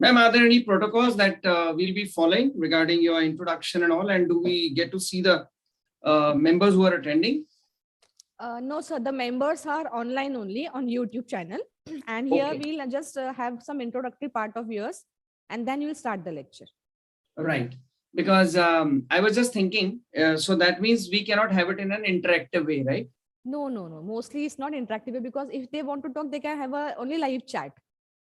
Ma'am, are there any protocols that we'll be following regarding your introduction and all? And do we get to see the members who are attending? No, sir. The members are online only on YouTube channel. And here Okay. we'll just have some introductory part of yours. And then you'll start the lecture. Right. Because I was just thinking, so that means we cannot have it in an interactive way, right? No. Mostly it's not interactive because if they want to talk, they can have a only live chat.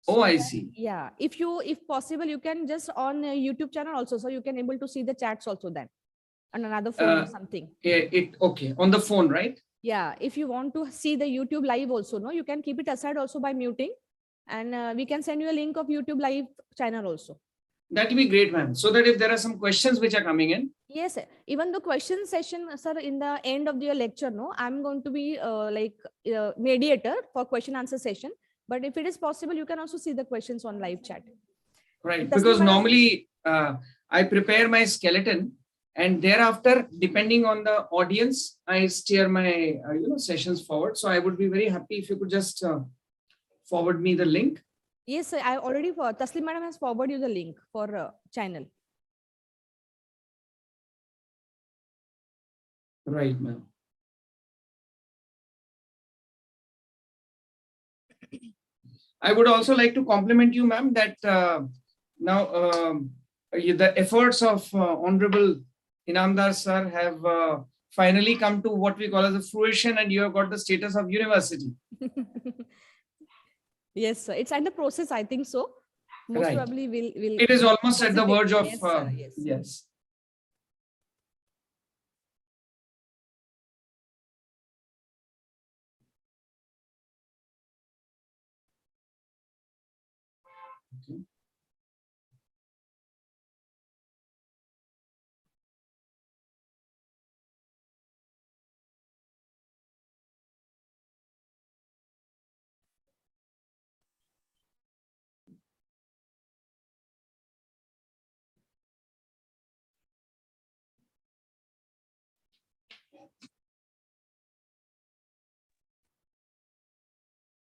Oh, I then, see. yeah. If possible, you can just on YouTube channel also. So you can able to see the chats also then on another phone or something. Okay. On the phone, right? Yeah. If you want to see the YouTube live also, no, you can keep it aside also by muting. And we can send you a link of YouTube live channel also. That will be great, ma'am. So that if there are some questions which are coming in. Yes, sir. Even the question session, sir, in the end of your lecture, no, I'm going to be mediator for question answer session. But if it is possible, you can also see the questions on live chat. Right. That's Because why normally I prepare my skeleton and thereafter, depending on the audience, I steer my sessions forward. So I would be very happy if you could just forward me the link. Yes, sir. I already Taslim madam has forwarded you the link for channel. Right, ma'am. I would also like to compliment you, ma'am, that now the efforts of Honorable Inamdar sir have finally come to what we call as a fruition, and you have got the status of university. Yes, sir. It's under process, I think so. Most Right. probably will. It is almost at the verge of yes, sir. Yes. yes. Okay.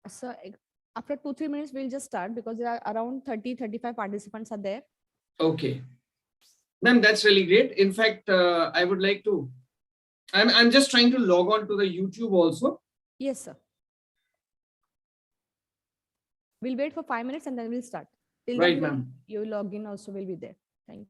So after 2-3 minutes, we'll just start because there are around 30-35 participants are there. Okay. Ma'am, that's really great. In fact, I would like to, I'm just trying to log on to the YouTube also. Yes, sir. We'll wait for 5 minutes and then we'll start. Till Right, then, ma'am. your login also will be there. Thank you.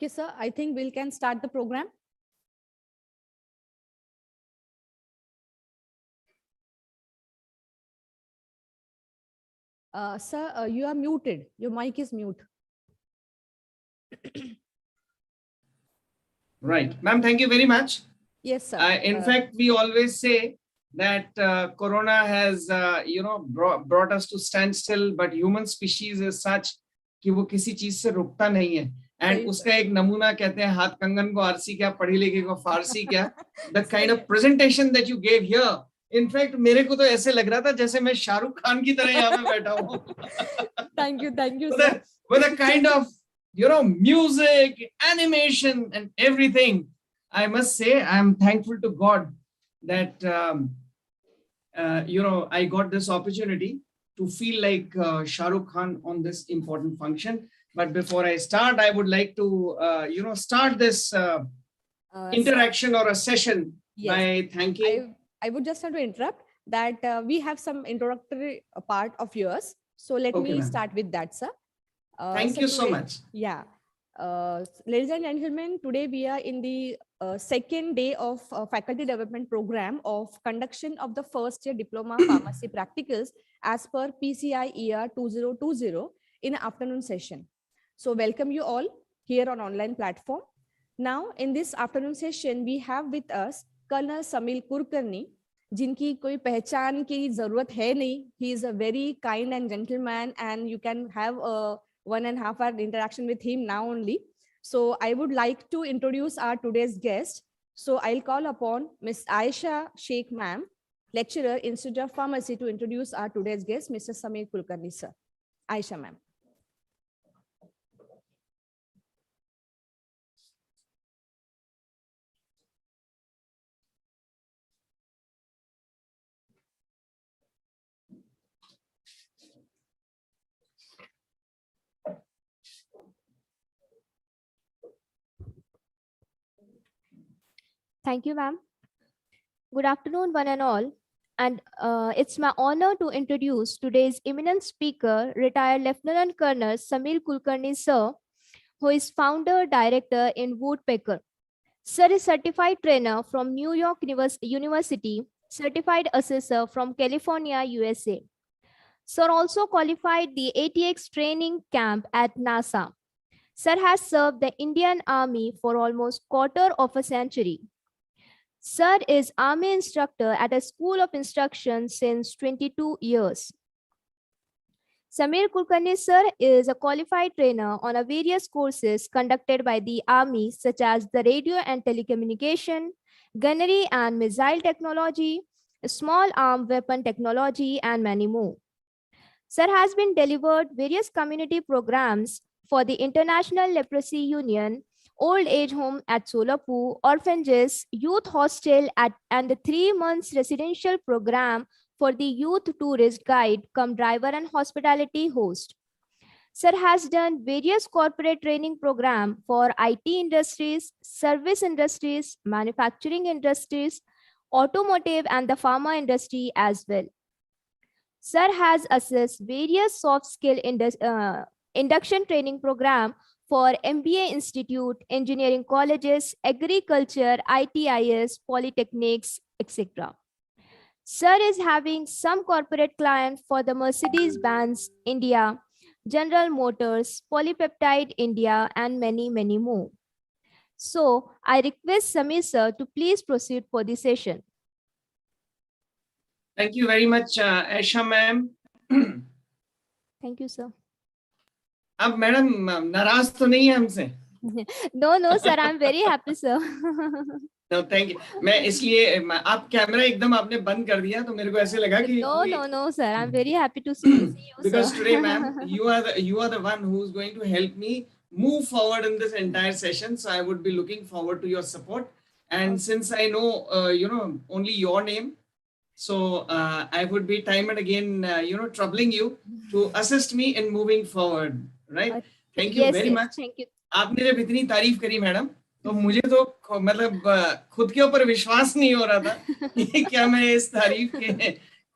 Okay, sir. I think we can start the program. Sir, you are muted. Your mic is mute. Right. Ma'am, thank you very much. Yes, sir. In fact, we always say that Corona has, brought us to standstill, but human species is such कि वो किसी चीज से रुकता नहीं है. And उसका एक नमूना कहते हैं हाथ कंगन को आरसी क्या, पढ़ी लिखी को फारसी क्या. The kind of presentation that you gave here. In fact, मेरे को तो ऐसे लग रहा था जैसे मैं शाहरुख खान की तरह यहाँ पे बैठा हूँ. Thank you, sir. With a kind of, music, animation, and everything. I must say, I'm thankful to God that, I got this opportunity to feel like Shah Rukh Khan on this important function. But before I start, I would like to, start this interaction or a session by thanking. I would just have to interrupt that we have some introductory part of yours. So let me start with that, sir. Thank you so much. Yeah. Ladies and gentlemen, today we are in the second day of faculty development program of conduction of the first year diploma pharmacy practicals as per PCI ER 2020 in the afternoon session. So welcome you all here on online platform. Now in this afternoon session, we have with us Colonel Samil Kulkarni, जिनकी कोई पहचान की जरूरत है नहीं. He is a very kind and gentleman and you can have a 1.5 hour interaction with him now only. So I would like to introduce our today's guest. So I'll call upon Ms. Aisha Sheikh ma'am, lecturer, Institute of Pharmacy, to introduce our today's guest, Mr. Samir Kulkarni sir. Aisha ma'am. Thank you, ma'am. Good afternoon, one and all. And it's my honor to introduce today's eminent speaker, retired Lieutenant Colonel Samir Kulkarni, sir, who is founder director in Woodpecker. Sir is certified trainer from New York University, certified assessor from California, USA. Sir also qualified the ATX training camp at NASA. Sir has served the Indian Army for almost quarter of a century. Sir is Army instructor at a school of instruction since 22 years. Samir Kulkarni sir is a qualified trainer on a various courses conducted by the Army such as the radio and telecommunication, gunnery and missile technology, small arm weapon technology, and many more. Sir has been delivered various community programs for the International Leprosy Union, old age home at Solapur, orphanages, youth hostel and the 3 months residential program for the youth tourist guide cum driver and hospitality host. Sir has done various corporate training program for IT industries, service industries, manufacturing industries, automotive and the pharma industry as well. Sir has assessed various soft skill induction training program for MBA Institute, engineering colleges, agriculture, ITIS, polytechnics, etc. Sir is having some corporate client for the Mercedes-Benz India, General Motors, Polypeptide India, and many, many more. So I request Samir sir to please proceed for the session. Thank you very much, Aisha ma'am. Thank you, sir. अब madam नाराज तो नहीं है हमसे? No, sir. I'm very happy, sir. No, thank you. मैं इसलिए आप camera एकदम आपने बंद कर दिया तो मेरे को ऐसे लगा कि No, sir. I'm very happy to see you, because sir. today, ma'am, you are the one who's going to help me move forward in this entire session. So I would be looking forward to your support. And since I know, only your name, so I would be time and again, troubling you to assist me in moving forward. Right? Thank you very much. Thank you. आपने जब इतनी तारीफ करी madam तो मुझे तो मतलब खुद के ऊपर विश्वास नहीं हो रहा था कि क्या मैं इस तारीफ के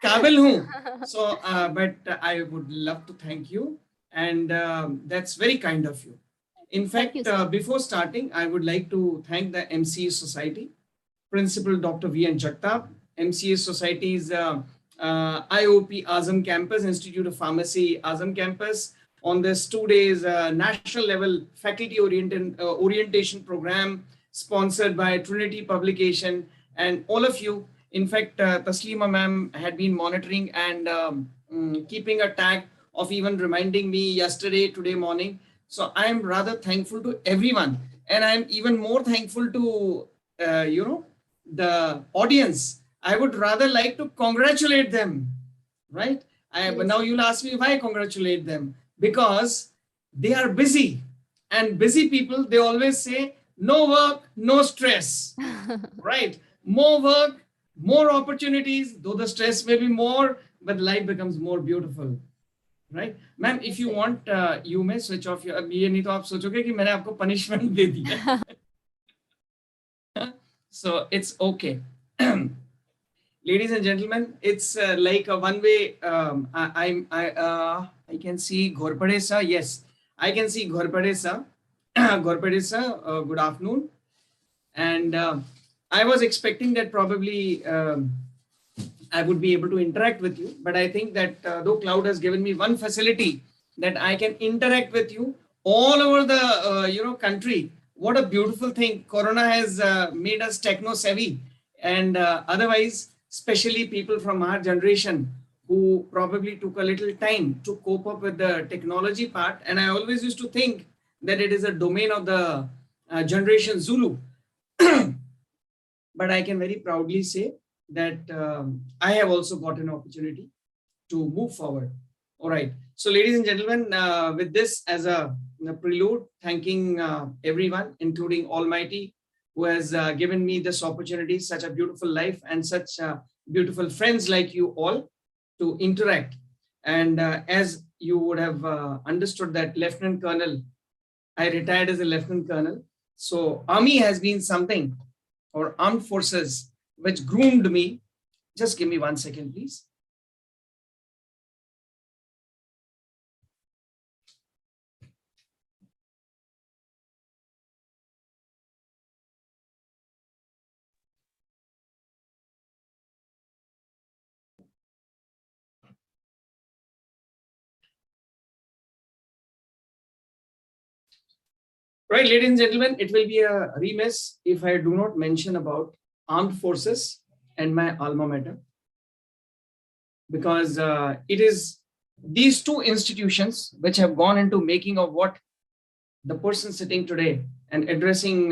काबिल हूँ. So but I would love to thank you and that's very kind of you. In Thank fact, you, sir. before starting, I would like to thank the MCE Society, Principal Dr. V.N. Jagtap, MCE Society's IOP Azam Campus, Institute of Pharmacy Azam Campus, on this 2 days national level faculty orientation program sponsored by Trinity Publication, and all of you. In fact, Taslima ma'am had been monitoring and keeping a tag of even reminding me yesterday, today morning. So I am rather thankful to everyone, and I am even more thankful to the audience. I would rather like to congratulate them, right? But now you'll ask me why congratulate them, because they are busy, and busy people, they always say no work, no stress, right? More work, more opportunities, though the stress may be more, but life becomes more beautiful. Right, ma'am, if you want, you may switch off your. अब ये नहीं तो आप सोचोगे कि मैंने आपको punishment दे दिया. So it's okay. Ladies and gentlemen, it's like a one-way. I can see Ghorpade sir. Yes, I can see Ghorpade sir. Ghorpade sir, good afternoon. And I was expecting that probably I would be able to interact with you, but I think that though Cloud has given me one facility that I can interact with you all over the country. What a beautiful thing! Corona has made us techno savvy, and otherwise, especially people from our generation who probably took a little time to cope up with the technology part. And I always used to think that it is a domain of the generation Zulu, but I can very proudly say that I have also got an opportunity to move forward. All right. So ladies and gentlemen, with this as a prelude, thanking everyone, including Almighty, who has given me this opportunity, such a beautiful life and such beautiful friends like you all to interact. And as you would have understood that Lieutenant Colonel, I retired as a Lieutenant Colonel. So Army has been something, or Armed Forces, which groomed me. Just give me 1 second, please. Right, ladies and gentlemen, it will be a remiss if I do not mention about Armed Forces and my alma mater, because it is these two institutions which have gone into making of what the person sitting today and addressing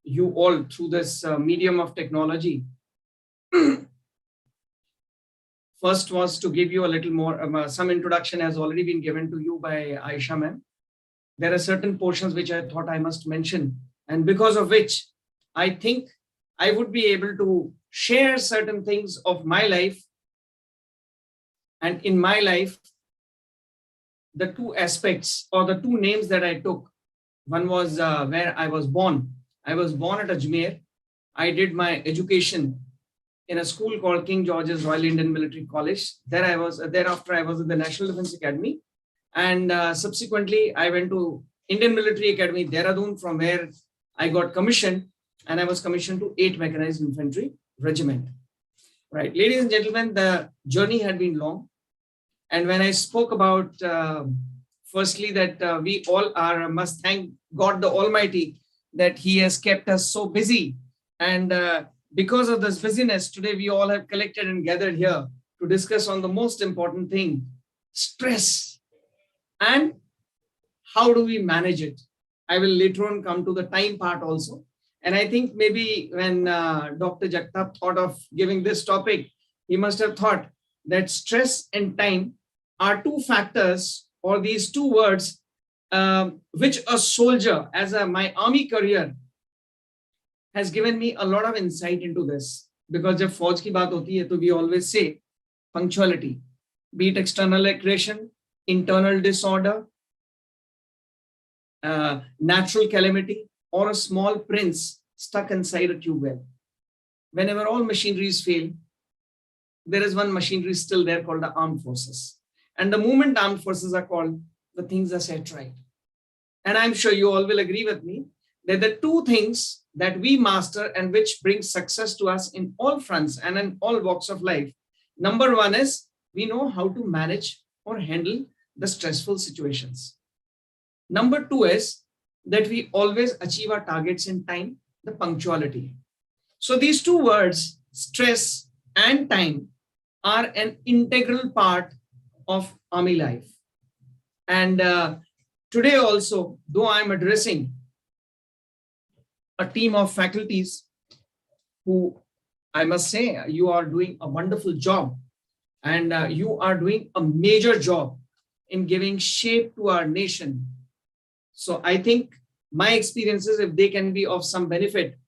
you all through this medium of technology. First was to give you a little more, some introduction has already been given to you by Aisha ma'am. There are certain portions which I thought I must mention, and because of which I think I would be able to share certain things of my life. And in my life, the two aspects or the two names that I took, one was where I was born. I was born at Ajmer. I did my education in a school called King George's Royal Indian Military College. Thereafter I was at the National Defence Academy. And subsequently, I went to Indian Military Academy, Dehradun, from where I got commissioned, and I was commissioned to 8th Mechanized Infantry Regiment. Right, ladies and gentlemen, the journey had been long. And when I spoke about, firstly, that we all must thank God the Almighty that He has kept us so busy. And because of this busyness, today we all have collected and gathered here to discuss on the most important thing, stress. And how do we manage it? I will later on come to the time part also. And I think maybe when Dr. Jagtap thought of giving this topic, he must have thought that stress and time are two factors, or these two words, which a soldier, as my army career, has given me a lot of insight into this. Because जब फौज की बात होती है, तो we always say punctuality, be it external aggression, internal disorder, natural calamity, or a small prince stuck inside a tube well. Whenever all machineries fail, there is one machinery still there called the armed forces. And the moment armed forces are called, the things are set right. and I'm sure you all will agree with me, that the two things that we master and which brings success to us in all fronts and in all walks of life. Number one is we know how to manage or handle the stressful situations. Number two is that we always achieve our targets in time, the punctuality. So these two words, stress and time, are an integral part of army life. And today also, though I'm addressing a team of faculties who, I must say, you are doing a wonderful job, and you are doing a major job in giving shape to our nation. So I think my experiences, if they can be of some benefit,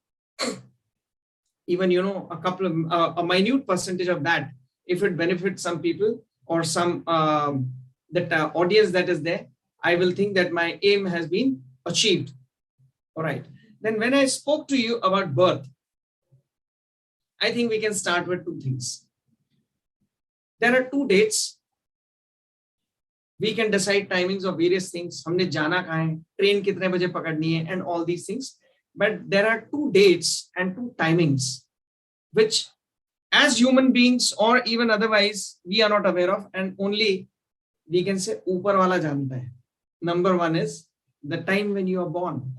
even, you know, a minute percentage of that, if it benefits some people or some audience that is there, I will think that my aim has been achieved. All right. Then when I spoke to you about birth, I think we can start with two things. There are two dates. We can decide timings of various things. हमने जाना कहाँ है, train कितने बजे पकड़नी है, and all these things. But there are two dates and two timings, which as human beings or even otherwise, we are not aware of, and only we can say ऊपर वाला जानता है. Number one is the time when you are born.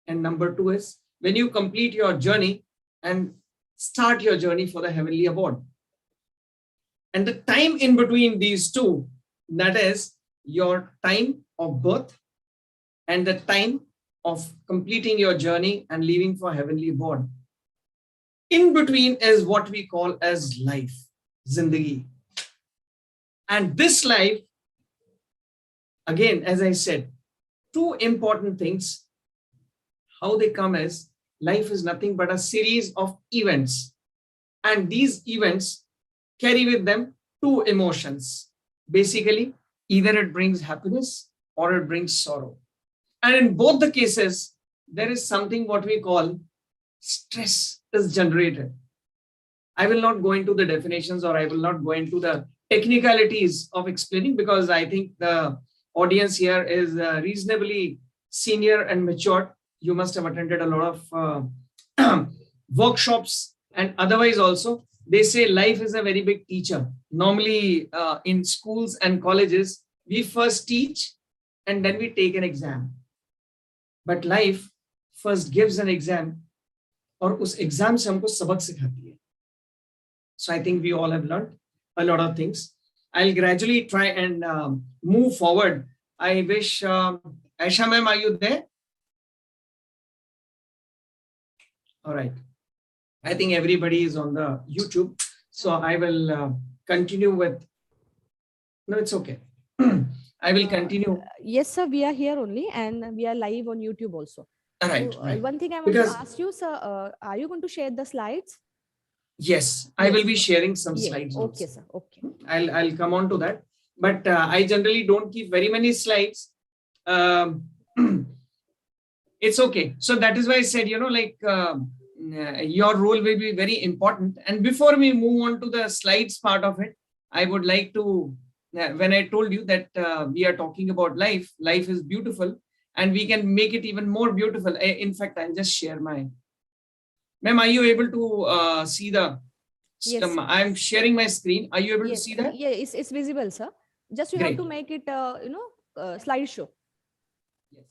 And number two is when you complete your journey and start your journey for the heavenly abode. And the time in between these two, that is your time of birth and the time of completing your journey and leaving for heavenly abode. In between is what we call as life, zindagi. And this life, again, as I said, two important things. How they come as life is nothing but a series of events. And these events carry with them two emotions. Basically, either it brings happiness or it brings sorrow. And in both the cases, there is something what we call stress is generated. I will not go into the definitions or I will not go into the technicalities of explaining, because I think the audience here is reasonably senior and mature. You must have attended a lot of workshops, and otherwise also. They say life is a very big teacher. Normally in schools and colleges, we first teach and then we take an exam. But life first gives an exam, और उस exam से हमको सबक सिखाती है. So I think we all have learned a lot of things. I'll gradually try and move forward. I wish, Aisha ma'am, are you there? All right. I think everybody is on the YouTube. So I will continue with, no, it's okay. I will continue. Yes, sir, we are here only and we are live on YouTube also. All right, So, right. one thing I want to ask you, sir, are you going to share the slides? Yes, I will be sharing some Yes. slides. Okay, also. sir. Okay. I'll come on to that. But I generally don't keep very many slides. It's okay. So that is why I said, you know, like your role will be very important. And before we move on to the slides part of it, I would like to, when I told you that we are talking about life, life is beautiful and we can make it even more beautiful. In fact, I'll just share my, ma'am, are you able to see the, Yes. I'm sharing my screen. Are you able to see that? Yeah, it's visible, sir. Just you Great. have to make it, slideshow. Yes.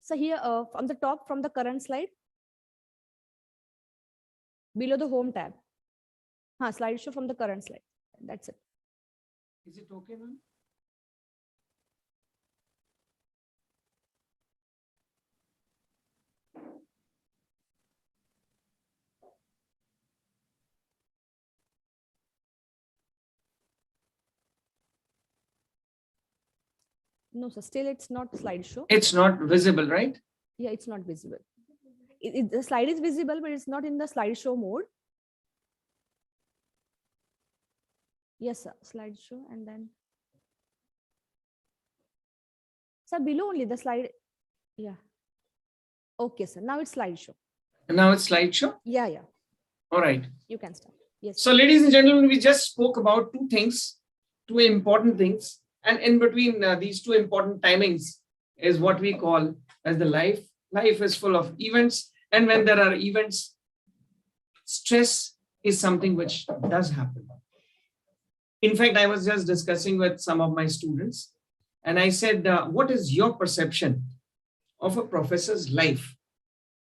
So here from the top, from the current slide, below the home tab. Slideshow from the current slide. That's it. Is it okay, ma'am? No, sir, still it's not slideshow. It's not visible, right? Yeah, it's not visible. The slide is visible, but it's not in the slideshow mode. Yes, sir, slideshow, and then. Sir, below only the slide. Yeah. Okay, sir. Now it's slideshow. And now it's slideshow. Yeah. All right. You can start. Yes. So, ladies and gentlemen, we just spoke about two things, two important things. And in between these two important timings is what we call as the life. Life is full of events. And when there are events, stress is something which does happen. In fact, I was just discussing with some of my students and I said, what is your perception of a professor's life?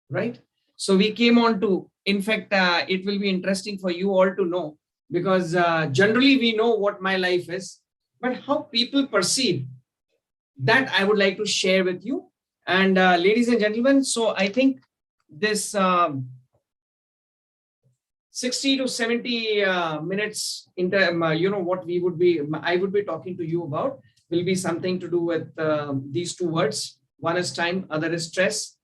Right? So we came on to, in fact, it will be interesting for you all to know because generally we know what my life is, but how people perceive that I would like to share with you. And ladies and gentlemen, so I think this 60 to 70 minutes into, what I would be talking to you about will be something to do with these two words. One is time, other is stress.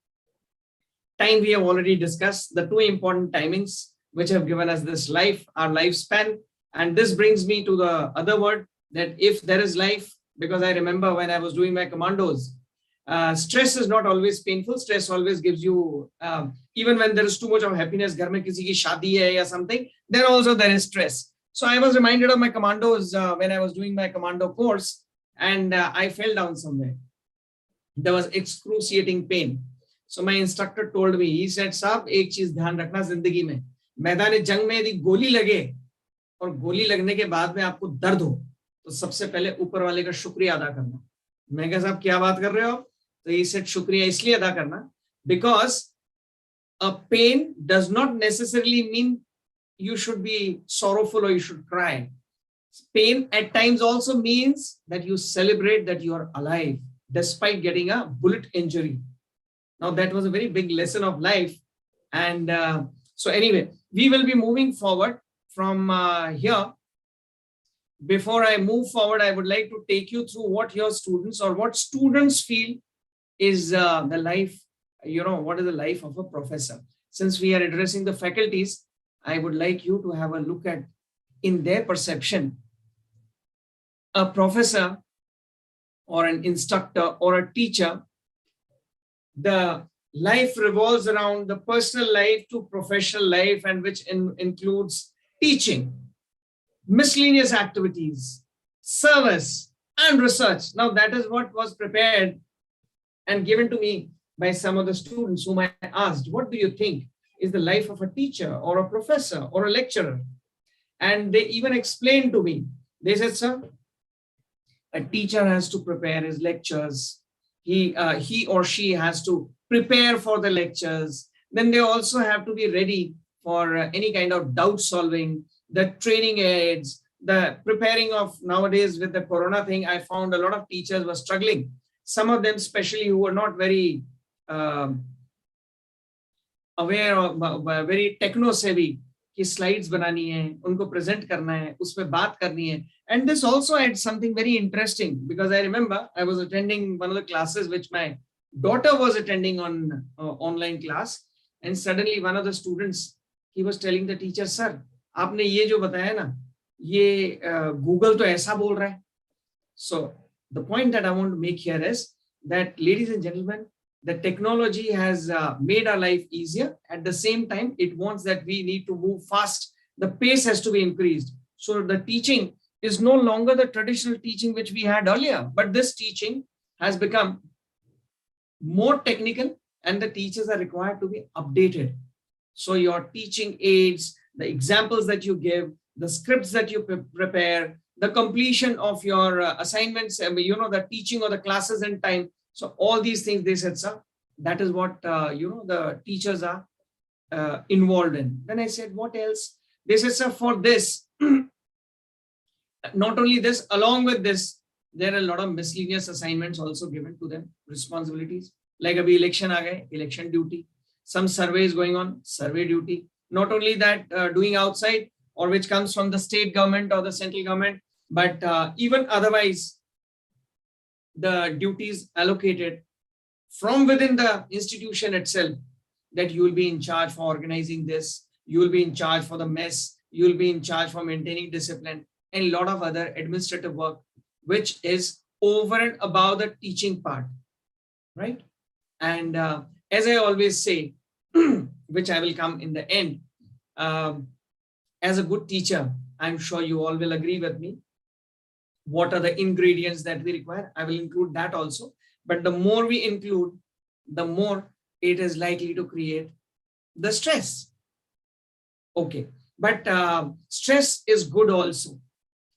Time we have already discussed, the two important timings which have given us this life, our lifespan. And this brings me to the other word that if there is life, because I remember when I was doing my commandos, stress is not always painful. Stress always gives you, even when there is too much of happiness, ghar mein kisi ki shaadi hai or something, then also there is stress. So I was reminded of my commandos when I was doing my commando course and I fell down somewhere. There was excruciating pain. So my instructor told me, he said, "Saab, ek cheez dhyan rakhna zindagi mein, मैदान जंग में यदि गोली लगे और गोली लगने के बाद में आपको दर्द हो तो सबसे पहले ऊपर वाले का शुक्रिया अदा करना." मैं कहा, साहब क्या बात कर रहे हो? तो he said, शुक्रिया इसलिए अदा करना because a pain does not necessarily mean you should be sorrowful or you should cry. Pain at times also means that you celebrate that you are alive despite getting a bullet injury. Now that was a very big lesson of life. And so anyway, we will be moving forward from here. Before I move forward, I would like to take you through what your students or what students feel is the life, what is the life of a professor. Since we are addressing the faculties, I would like you to have a look at, in their perception, a professor or an instructor or a teacher, the life revolves around the personal life to professional life, and which includes teaching, miscellaneous activities, service, and research. Now that is what was prepared and given to me by some of the students whom I asked, what do you think is the life of a teacher or a professor or a lecturer? And they even explained to me, they said, sir, a teacher has to prepare his lectures. He or she has to prepare for the lectures. Then they also have to be ready for any kind of doubt solving, the training aids, the preparing of nowadays with the corona thing. I found a lot of teachers were struggling. Some of them, especially who were not very aware of very techno savvy, कि slides बनानी है, उनको present करना है, उसमें बात करनी है. And this also had something very interesting because I remember I was attending one of the classes which my daughter was attending on online class, and suddenly one of the students, he was telling the teacher, sir, आपने ये जो बताया ना, ये Google तो ऐसा बोल रहा है. So the point that I want to make here is that, ladies and gentlemen, the technology has made our life easier. At the same time, it wants that we need to move fast. The pace has to be increased. So the teaching is no longer the traditional teaching which we had earlier, but this teaching has become more technical and the teachers are required to be updated. So your teaching aids, the examples that you give, the scripts that you prepare, the completion of your assignments, the teaching of the classes in time. So all these things, they said, sir, that is what, the teachers are involved in. Then I said, what else? They said, sir, for this, not only this, along with this, there are a lot of miscellaneous assignments also given to them, responsibilities. Like abhi election aa gaye, election duty. Some surveys going on, survey duty. Not only that, doing outside or which comes from the state government or the central government, but even otherwise, the duties allocated from within the institution itself, that you will be in charge for organizing this, you will be in charge for the mess, you will be in charge for maintaining discipline, and a lot of other administrative work, which is over and above the teaching part, right? And as I always say, which I will come in the end, as a good teacher, I'm sure you all will agree with me. What are the ingredients that we require? I will include that also. But the more we include, the more it is likely to create the stress. Okay. But stress is good also.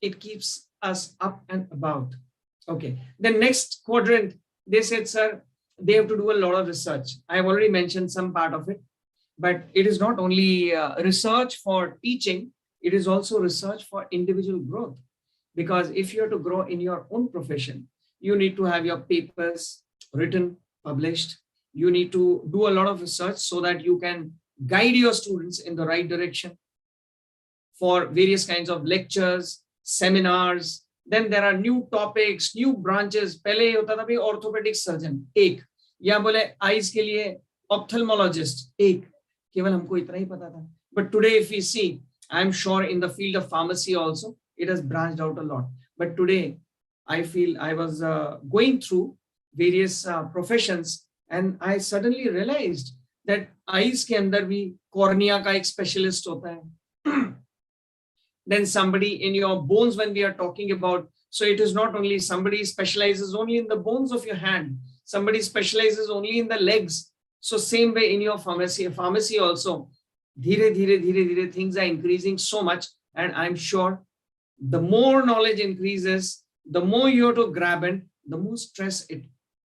It keeps us up and about. Okay. The next quadrant, they said, sir, they have to do a lot of research. I have already mentioned some part of it, but it is not only research for teaching, it is also research for individual growth. Because if you are to grow in your own profession, you need to have your papers written, published. You need to do a lot of research so that you can guide your students in the right direction for various kinds of lectures, seminars. Then there are new topics, new branches. पहले ये होता था भाई orthopedic surgeon एक, या बोले eyes के लिए ophthalmologist एक, केवल हमको इतना ही पता था. But today if we see, I'm sure in the field of pharmacy also, it has branched out a lot. But today, I feel I was going through various professions, and I suddenly realized that eyes के अंदर भी cornea का एक specialist होता है. Then somebody in your bones, when we are talking about, so it is not only somebody specializes only in the bones of your hand, somebody specializes only in the legs. So same way in your pharmacy also, dhire dhire things are increasing so much, and I'm sure the more knowledge increases, the more you have to grab it, the more stress it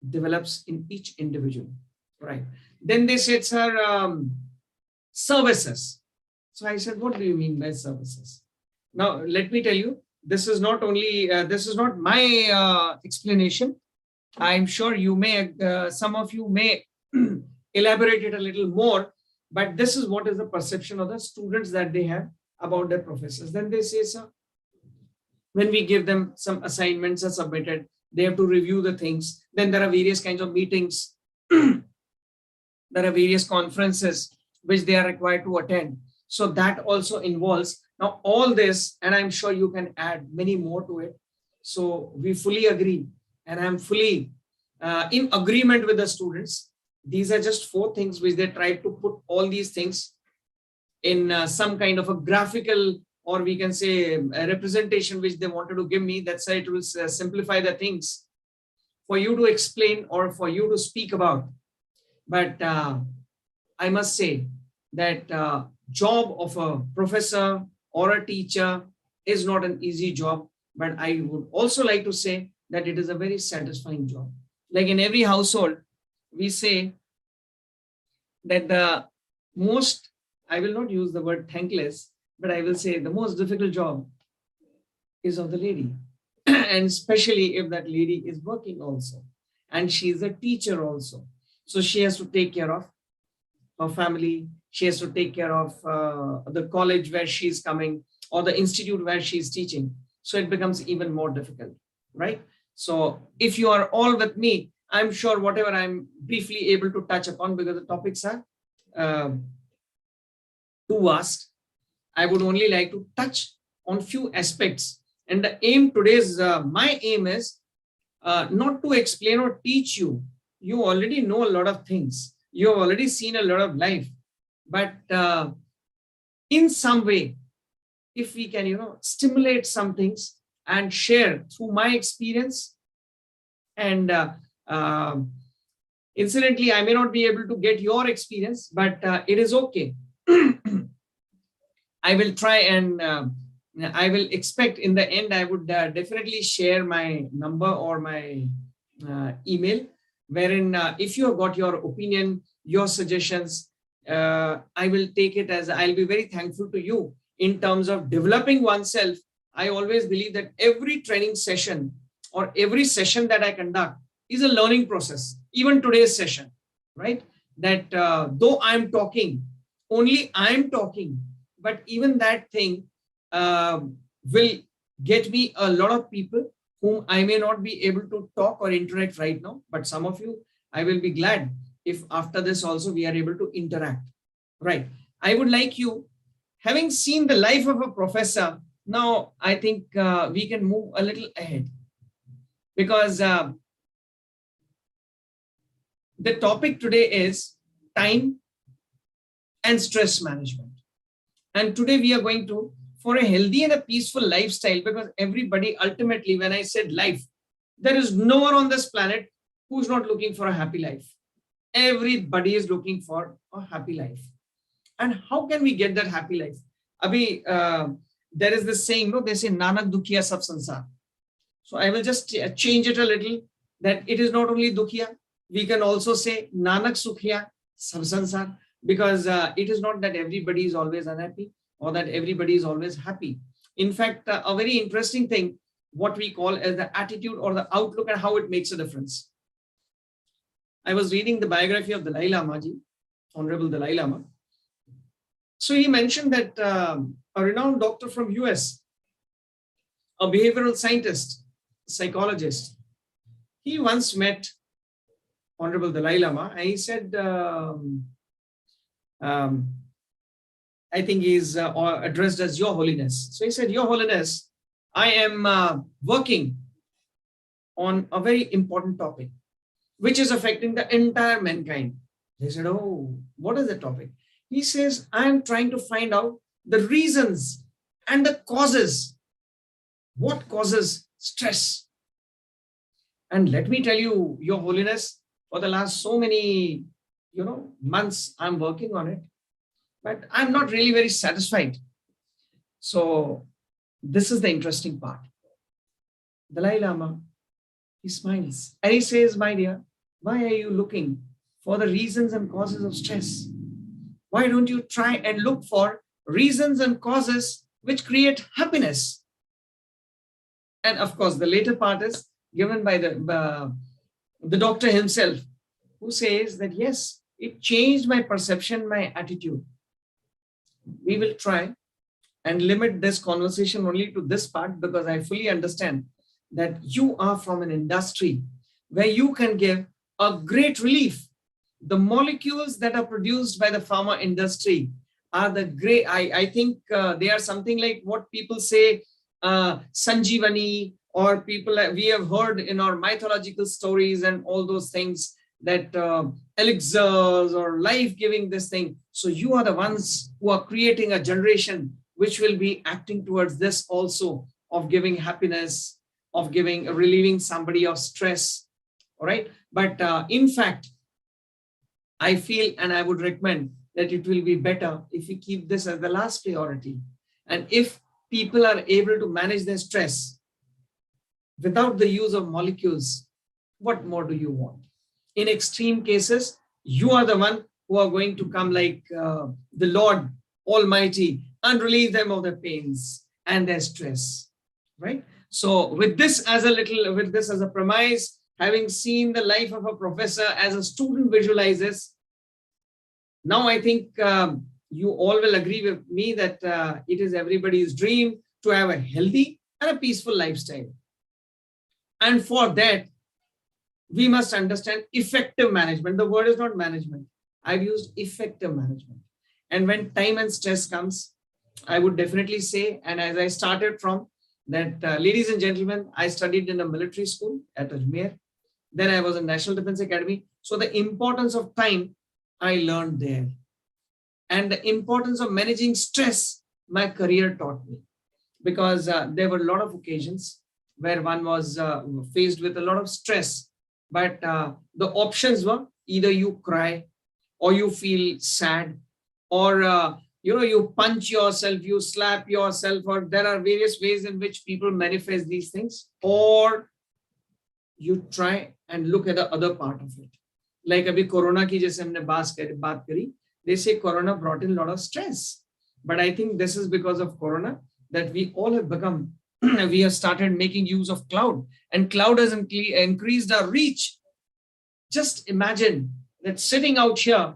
develops in each individual, right? Then they said, sir, services. So I said, what do you mean by services? Now, let me tell you, this is not only, this is not my explanation. I'm sure you may, some of you may elaborate it a little more, but this is what is the perception of the students that they have about their professors. Then they say, sir, when we give them some assignments are submitted, they have to review the things. Then there are various kinds of meetings. There are various conferences which they are required to attend. So that also involves. Now all this, and I'm sure you can add many more to it. So we fully agree, and I'm fully in agreement with the students. These are just 4 things which they try to put all these things in some kind of a graphical, or we can say a representation which they wanted to give me. That's why it will simplify the things for you to explain or for you to speak about. But I must say that job of a professor or a teacher is not an easy job, but I would also like to say that it is a very satisfying job. Like in every household, we say that the most, I will not use the word thankless, but I will say the most difficult job is of the lady. And especially if that lady is working also, and she is a teacher also. So she has to take care of her family. She has to take care of the college where she's coming or the institute where she's teaching. So it becomes even more difficult, right? So if you are all with me, I'm sure whatever I'm briefly able to touch upon, because the topics are too vast, I would only like to touch on few aspects. And the aim today's, my aim is not to explain or teach you. You already know a lot of things. You have already seen a lot of life. But in some way, if we can, stimulate some things and share through my experience, and incidentally, I may not be able to get your experience, but it is okay. I will try, and I will expect in the end, I would definitely share my number or my email, wherein if you have got your opinion, your suggestions, I will take it as, I'll be very thankful to you in terms of developing oneself. I always believe that every training session or every session that I conduct is a learning process. Even today's session, right? That though I'm talking, only I'm talking, but even that thing will get me a lot of people whom I may not be able to talk or interact right now. But some of you, I will be glad if after this also we are able to interact, right? I would like you, having seen the life of a professor, now I think we can move a little ahead, because the topic today is time and stress management. And today we are going to, for a healthy and a peaceful lifestyle, because everybody ultimately, when I said life, there is no one on this planet who's not looking for a happy life. Everybody is looking for a happy life. And how can we get that happy life? Abhi, there is this saying, no, they say Nanak Dukhiya Sab Sansar. So I will just change it a little, that it is not only Dukhiya, we can also say Nanak Sukhiya Sab Sansar, because it is not that everybody is always unhappy or that everybody is always happy. In fact, a very interesting thing, what we call as the attitude or the outlook and how it makes a difference. I was reading the biography of Dalai Lama ji, Honorable Dalai Lama. So he mentioned that a renowned doctor from US, a behavioral scientist, psychologist, he once met Honorable Dalai Lama and he said, I think he's addressed as Your Holiness. So he said, Your Holiness, I am working on a very important topic, which is affecting the entire mankind. They said, oh, what is the topic? He says, I am trying to find out the reasons and the causes. What causes stress? And let me tell you, Your Holiness, for the last so many, months, I'm working on it, but I'm not really very satisfied. So this is the interesting part. Dalai Lama, he smiles and he says, my dear, why are you looking for the reasons and causes of stress? Why don't you try and look for reasons and causes which create happiness? And of course, the later part is given by the doctor himself, who says that, yes, it changed my perception, my attitude. We will try and limit this conversation only to this part, because I fully understand that you are from an industry where you can give a great relief. The molecules that are produced by the pharma industry are the great, I think they are something like what people say, Sanjeevani, or people we have heard in our mythological stories and all those things, that elixirs or life-giving this thing. So you are the ones who are creating a generation which will be acting towards this also, of giving happiness, of relieving somebody of stress. All right. But in fact, I feel and I would recommend that it will be better if we keep this as the last priority. And if people are able to manage their stress without the use of molecules, what more do you want? In extreme cases, you are the one who are going to come like the Lord Almighty and relieve them of their pains and their stress, right? So with this as a premise, having seen the life of a professor as a student visualizes, now I think you all will agree with me that it is everybody's dream to have a healthy and a peaceful lifestyle. And for that, we must understand effective management. The word is not management. I've used effective management. And when time and stress comes, I would definitely say, and as I started from that, ladies and gentlemen, I studied in a military school at Ajmer. Then I was in National Defense Academy. So the importance of time, I learned there. And the importance of managing stress, my career taught me. Because there were a lot of occasions where one was faced with a lot of stress. But the options were either you cry or you feel sad, or you punch yourself, you slap yourself, or there are various ways in which people manifest these things, or you try and look at the other part of it. Like abhi Corona ki jaise humne baat kari, they say Corona brought in a lot of stress. But I think this is because of Corona that we all have become, we have started making use of cloud, and cloud has increased our reach. Just imagine that sitting out here,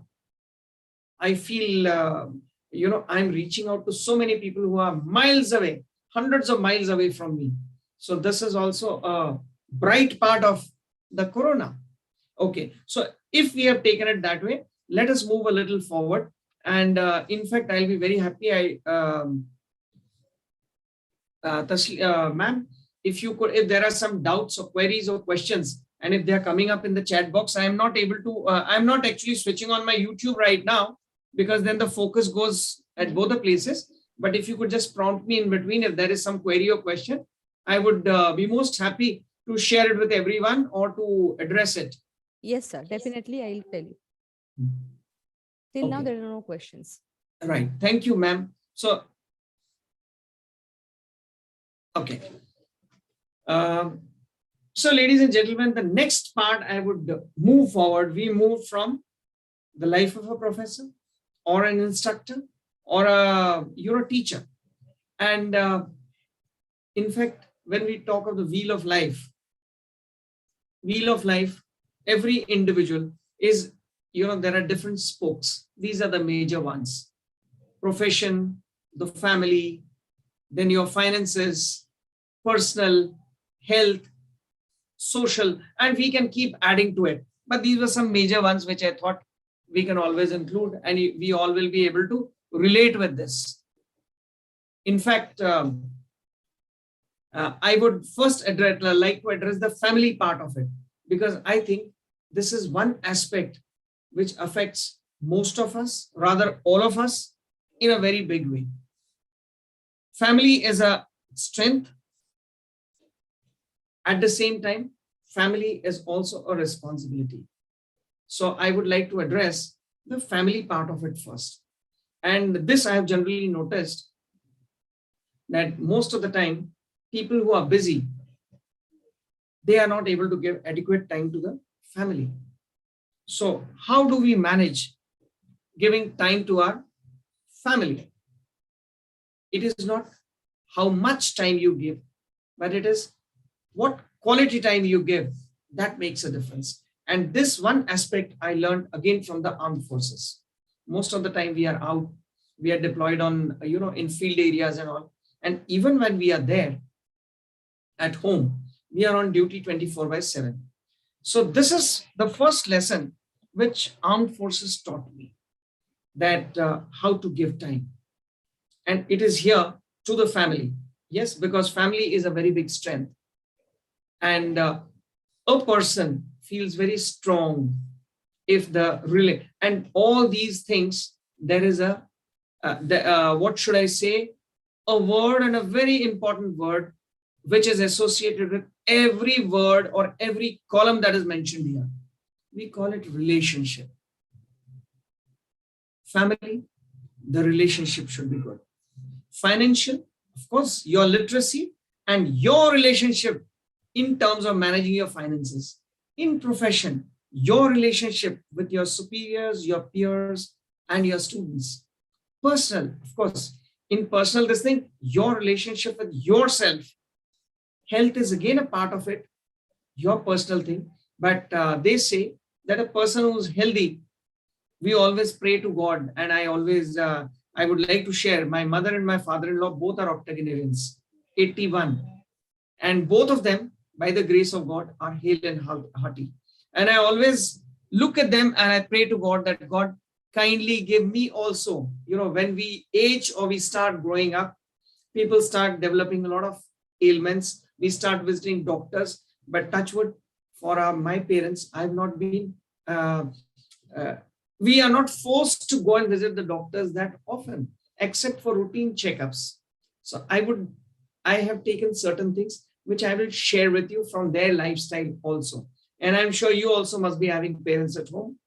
I feel, I'm reaching out to so many people who are miles away, hundreds of miles away from me. So this is also a bright part of the Corona. Okay, so if we have taken it that way, let us move a little forward. And in fact, I'll be very happy. Ma'am, if there are some doubts or queries or questions, and if they're coming up in the chat box, I am not able to, I'm not actually switching on my YouTube right now, because then the focus goes at both the places. But if you could just prompt me in between, if there is some query or question, I would be most happy to share it with everyone or to address it. Yes, sir. Definitely, I'll tell you. Till now, Okay. there are no questions. Right. Thank you, ma'am. So, okay. So, ladies and gentlemen, the next part I would move forward. We move from the life of a professor or an instructor or a teacher. And in fact, when we talk of the wheel of life, every individual is, there are different spokes. These are the major ones: profession, the family, then your finances, personal, health, social, and we can keep adding to it. But these were some major ones which I thought we can always include, and we all will be able to relate with this. In fact, I would first like to address the family part of it, because I think this is one aspect which affects most of us, rather all of us, in a very big way. Family is a strength. At the same time, family is also a responsibility. So I would like to address the family part of it first. And this I have generally noticed that most of the time, people who are busy, they are not able to give adequate time to the family. So how do we manage giving time to our family? It is not how much time you give, but it is what quality time you give. That makes a difference. And this one aspect I learned again from the armed forces. Most of the time we are out, we are deployed on, in field areas and all. And even when we are there at home, we are on duty 24/7. So this is the first lesson which armed forces taught me, that how to give time. And it is here to the family. Yes, because family is a very big strength. And a person feels very strong if and all these things, there is what should I say, a word, and a very important word which is associated with every word or every column that is mentioned here. We call it relationship. Family, the relationship should be good. Financial, of course, your literacy and your relationship in terms of managing your finances. In profession, your relationship with your superiors, your peers, and your students. Personal, of course, in personal, your relationship with yourself. Health is again a part of it, your personal thing. But they say that a person who's healthy, we always pray to God. And I always, I would like to share, my mother and my father-in-law, both are octogenarians, 81. And both of them, by the grace of God, are hale and hearty. And I always look at them and I pray to God that God kindly give me also, when we age or we start growing up, people start developing a lot of ailments. We start visiting doctors, but touch wood, for my parents, I've not been, we are not forced to go and visit the doctors that often, except for routine checkups. So I have taken certain things which I will share with you from their lifestyle also. And I'm sure you also must be having parents at home.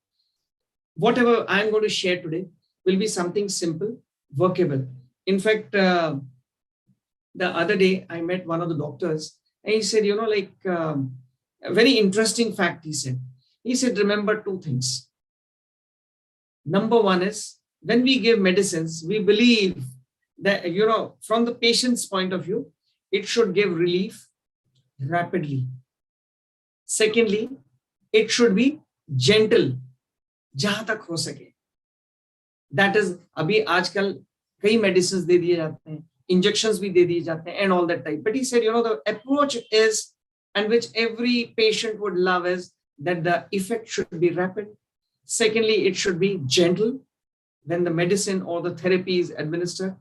Whatever I'm going to share today will be something simple, workable. In fact, the other day I met one of the doctors and he said, a very interesting fact, he said, remember two things. Number one is, when we give medicines, we believe that, from the patient's point of view, it should give relief rapidly. Secondly, it should be gentle, jahan tak ho sake. That is, abhi aajkal kai medicines de diye jate hain, injections bhi de diye jate hain, and all that type. But he said, the approach is, and which every patient would love, is that the effect should be rapid. Secondly, it should be gentle when the medicine or the therapy is administered.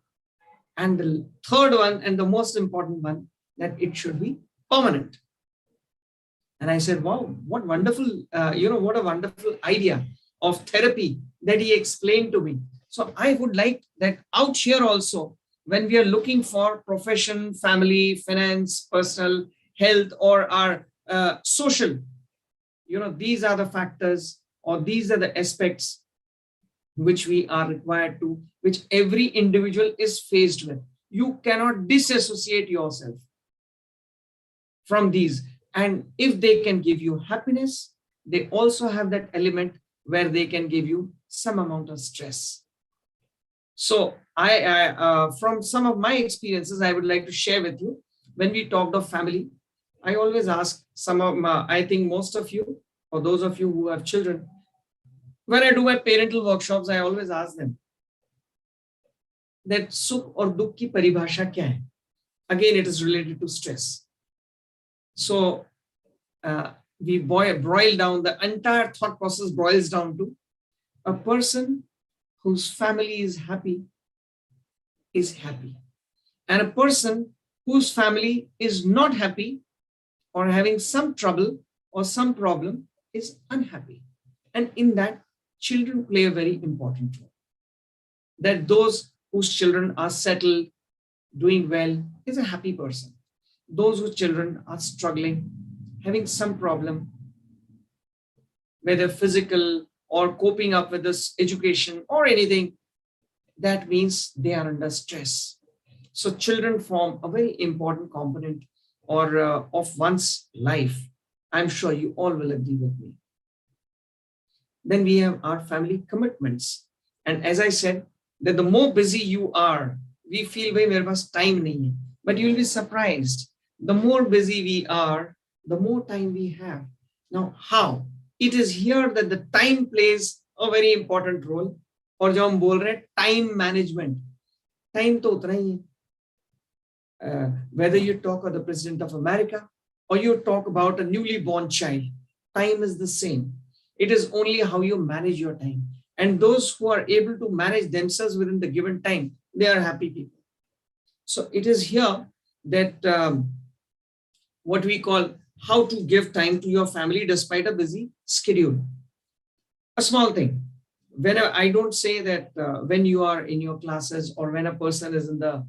And the third one, and the most important one, that it should be permanent. And I said, wow, what wonderful, what a wonderful idea of therapy that he explained to me. So I would like that out here also, when we are looking for profession, family, finance, personal, health, or our social, these are the factors, or these are the aspects which we are required to, which every individual is faced with. You cannot disassociate yourself from these. And if they can give you happiness, they also have that element where they can give you some amount of stress. So from some of my experiences, I would like to share with you. When we talked of family, I always ask I think most of you, or those of you who have children, when I do my parental workshops, I always ask them that sukh or dukh ki paribhasha kya hai? Again, it is related to stress. So we boil down, the entire thought process boils down to a person whose family is happy, and a person whose family is not happy or having some trouble or some problem is unhappy. And in that, children play a very important role. That those whose children are settled, doing well, is a happy person. Those whose children are struggling, having some problem, whether physical or coping up with this education or anything, that means they are under stress. So children form a very important component of one's life. I'm sure you all will agree with me. Then we have our family commitments. And as I said, that the more busy you are, we feel mere paas time nahi hai. But you'll be surprised. The more busy we are, the more time we have. Now, how? It is here that the time plays a very important role. और जो हम बोल रहे हैं time management, time तो उतना ही है. Whether you talk of the President of America or you talk about a newly born child, time is the same. It is only how you manage your time. And those who are able to manage themselves within the given time, they are happy people. So it is here that what we call how to give time to your family despite a busy schedule. A small thing. Whenever I don't say that when you are in your classes or when a person is in the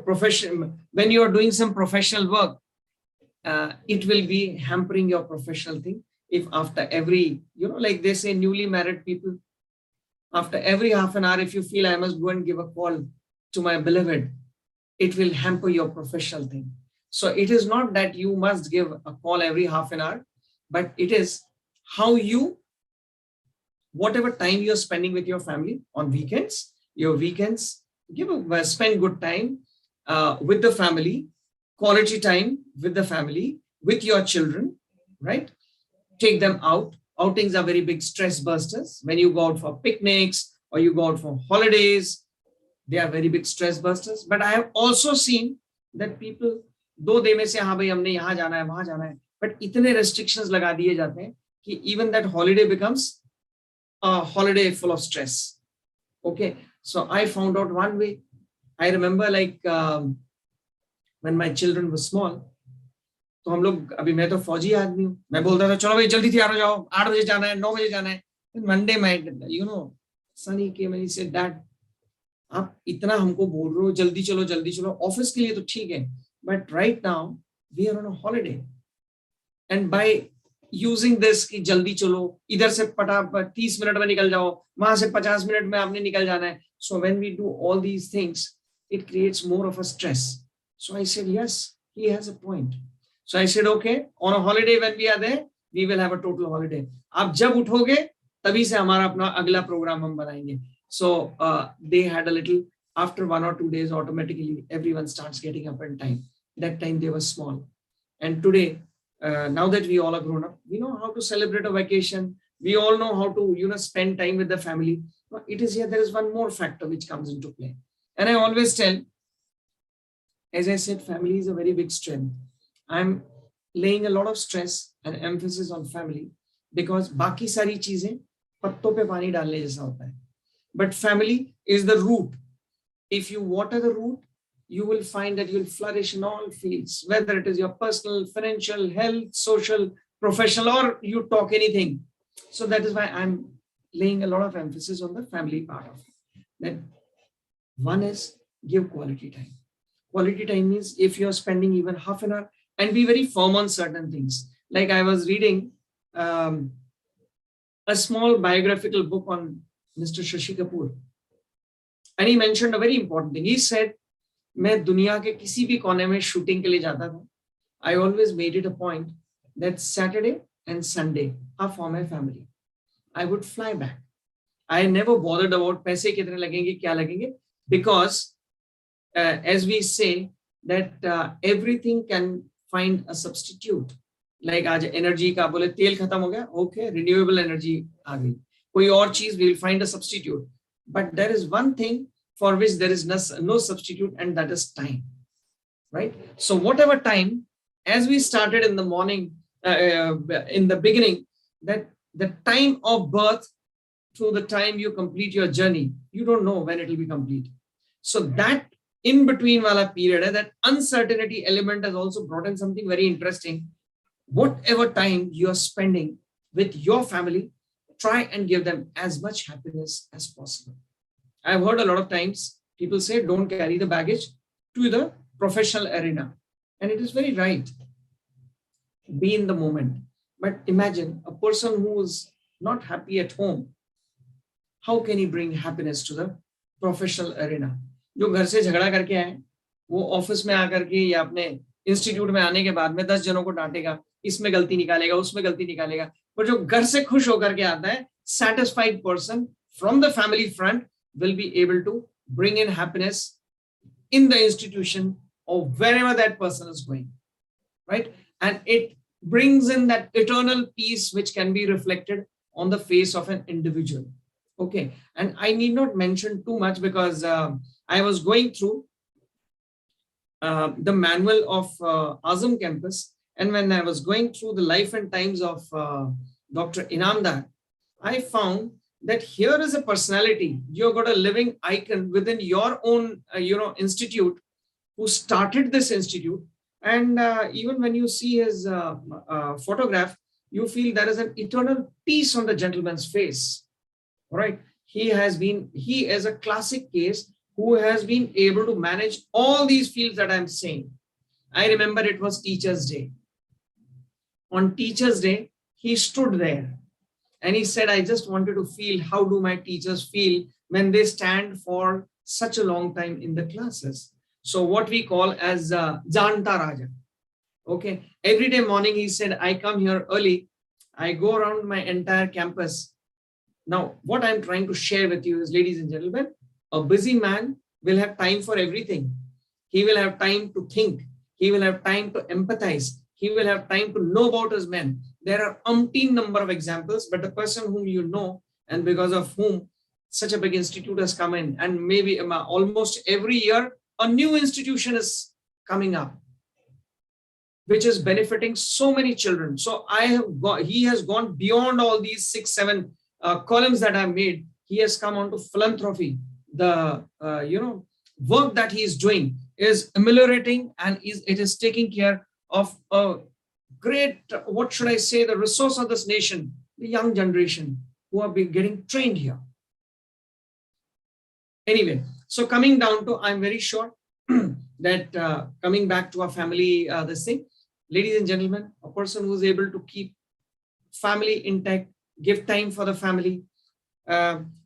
profession, when you are doing some professional work, it will be hampering your professional thing. If after every, like they say, newly married people, after every half an hour, if you feel I must go and give a call to my beloved, it will hamper your professional thing. So it is not that you must give a call every half an hour, but it is how you, whatever time you're spending with your family on weekends, spend good time with the family, quality time with the family, with your children, right? Take them out. Outings are very big stress busters. When you go out for picnics or you go out for holidays, they are very big stress busters. But I have also seen that people, though they may say, हाँ भाई हमने यहाँ जाना है, वहाँ जाना है, but इतने restrictions लगा दिए जाते हैं कि even that holiday becomes a holiday full of stress. Okay, so I found out one way. I remember like when my children were small, तो हम लोग, अभी मैं तो फौजी आदमी हूँ, मैं बोलता था चलो भाई जल्दी तैयार हो जाओ, 8 बजे जाना है, 9 बजे जाना है. Monday my Sunny came and he said, Dad, आप इतना हमको बोल रहे हो जल्दी चलो, ऑफिस के लिए तो ठीक है, but right now we are on a holiday. And by using this कि जल्दी चलो, इधर से 30 मिनट में निकल जाओ, वहां से 50 मिनट में आपने निकल जाना है. So when we do all these things, it creates more of a stress. So I said, yes, he has a point. So I said, okay, on a holiday when we are there, we will have a total holiday. आप जब उठोगे तभी से हमारा अपना अगला programme हम बनाएंगे. So they had a little, after 1 or 2 days, automatically everyone starts getting up in time. That time they were small. And today, now that we all are grown up, we know how to celebrate a vacation. We all know how to, spend time with the family. But it is here, there is one more factor which comes into play. And I always tell, as I said, family is a very big strength. I'm laying a lot of stress and emphasis on family because बाकी सारी चीजें पत्तों पे पानी डालने जैसा होता है. But family is the root. If you water the root, you will find that you'll flourish in all fields, whether it is your personal, financial, health, social, professional, or you talk anything. So that is why I'm laying a lot of emphasis on the family part of it. That one is give quality time. Quality time means if you're spending even half an hour, and be very firm on certain things. Like I was reading a small biographical book on Mr. Shashi Kapoor. And he mentioned a very important thing. He said, मैं दुनिया के किसी भी कोने में shooting के लिए जाता था. I always made it a point that Saturday and Sunday are for my family. I would fly back. I never bothered about पैसे कितने लगेंगे, क्या लगेंगे, because as we say that everything can find a substitute. Like आज energy का बोले तेल खत्म हो गया, okay, renewable energy आ गई. कोई और चीज we will find a substitute. But there is one thing for which there is no substitute, and that is time, right? So whatever time, as we started in the morning, in the beginning, that the time of birth to the time you complete your journey, you don't know when it will be complete. So that in between wala period, that uncertainty element has also brought in something very interesting. Whatever time you are spending with your family, try and give them as much happiness as possible. I've heard a lot of times people say, don't carry the baggage to the professional arena. And it is very right. Be in the moment. But imagine a person who is not happy at home. How can he bring happiness to the professional arena? जो घर से झगड़ा करके आए, वो office में आकर के या अपने इंस्टीट्यूट में आने के बाद में 10 जनों को डांटेगा, इसमें गलती निकालेगा, उसमें गलती निकालेगा. पर जो घर से खुश होकर के आता है, satisfied person from the family front will be able to bring in happiness in the institution or wherever that person is going, right? And it brings in that eternal peace which can be reflected on the face of an individual. Okay, and I need not mention too much because I was going through the manual of Azam campus, and when I was going through the life and times of Dr. Inamdar, I found that here is a personality. You've got a living icon within your own, institute, who started this institute. And even when you see his photograph, you feel there is an eternal peace on the gentleman's face. All right. He is a classic case who has been able to manage all these fields that I'm saying. I remember it was Teachers' Day. On Teachers' Day, he stood there. And he said, I just wanted to feel how do my teachers feel when they stand for such a long time in the classes. So what we call as Janta Raja. Okay. Every day morning, he said, I come here early. I go around my entire campus. Now, what I'm trying to share with you is, ladies and gentlemen, a busy man will have time for everything. He will have time to think. He will have time to empathize. He will have time to know about his men. There are umpteen number of examples, but the person whom you know and because of whom such a big institute has come in, and maybe almost every year a new institution is coming up, which is benefiting so many children. So he has gone beyond all these 6-7 columns that I've made. He has come on to philanthropy. The work that he is doing is ameliorating, and it is taking care of a great, what should I say, the resource of this nation, the young generation who are getting trained here. Anyway, so coming down to, I'm very sure that coming back to our family, this thing, ladies and gentlemen, a person who is able to keep family intact, give time for the family,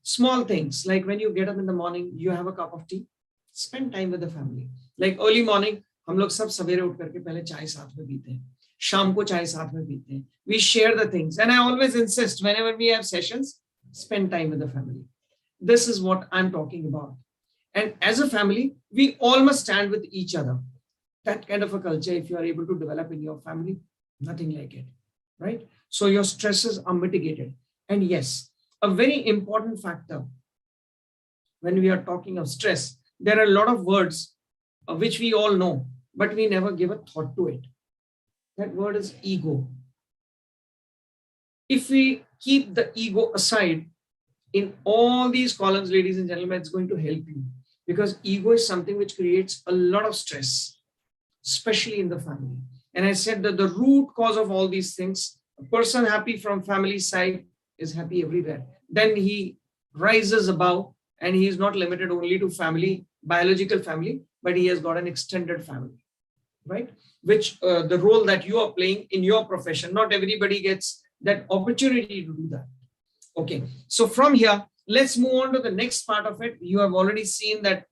small things like when you get up in the morning, you have a cup of tea, spend time with the family. Like early morning, हम लोग सब सवेरे उठ करके पहले चाय साथ में पीते हैं, शाम को चाय साथ में पीते हैं. We share the things, and I always insist whenever we have sessions, spend time with the family. This is what I'm talking about. And as a family, we all must stand with each other. That kind of a culture, if you are able to develop in your family, nothing like it, right? So your stresses are mitigated. And yes, a very important factor when we are talking of stress, there are a lot of words which we all know, but we never give a thought to it. That word is ego. If we keep the ego aside in all these columns, ladies and gentlemen, it's going to help you, because ego is something which creates a lot of stress, especially in the family. And I said that the root cause of all these things, a person happy from family side is happy everywhere. Then he rises above, and he is not limited only to family. biological family, but he has got an extended family, right? Which the role that you are playing in your profession, not everybody gets that opportunity to do that. Okay, so from here, let's move on to the next part of it. You have already seen that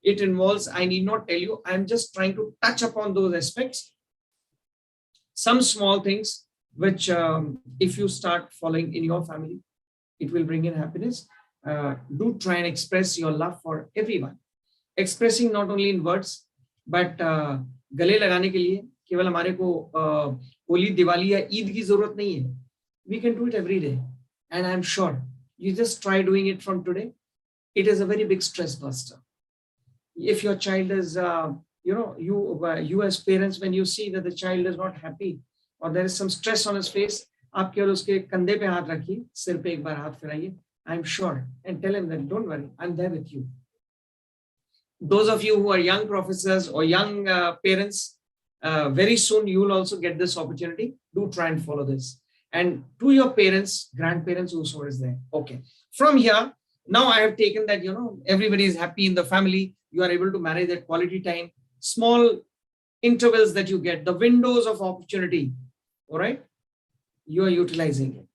it involves, I need not tell you, I'm just trying to touch upon those aspects. Some small things which if you start following in your family, it will bring in happiness. Do try and express your love for everyone. Expressing not only in words, but गले लगाने के लिए केवल हमारे को होली, दिवाली या ईद की जरूरत नहीं है. We can do it every day. And I'm sure you just try doing it from today. It is a very big stress buster. If your child is, you as parents, when you see that the child is not happy or there is some stress on his face, आप केवल उसके कंधे पे हाथ रखिए, सिर पे एक बार हाथ फिराइए. I'm sure, and tell him that don't worry, I'm there with you. Those of you who are young professors or young parents, very soon you will also get this opportunity. Do try and follow this. And to your parents, grandparents, whosoever is there. Okay. From here, now I have taken that, everybody is happy in the family. You are able to manage that quality time, small intervals that you get, the windows of opportunity. All right. You are utilizing it.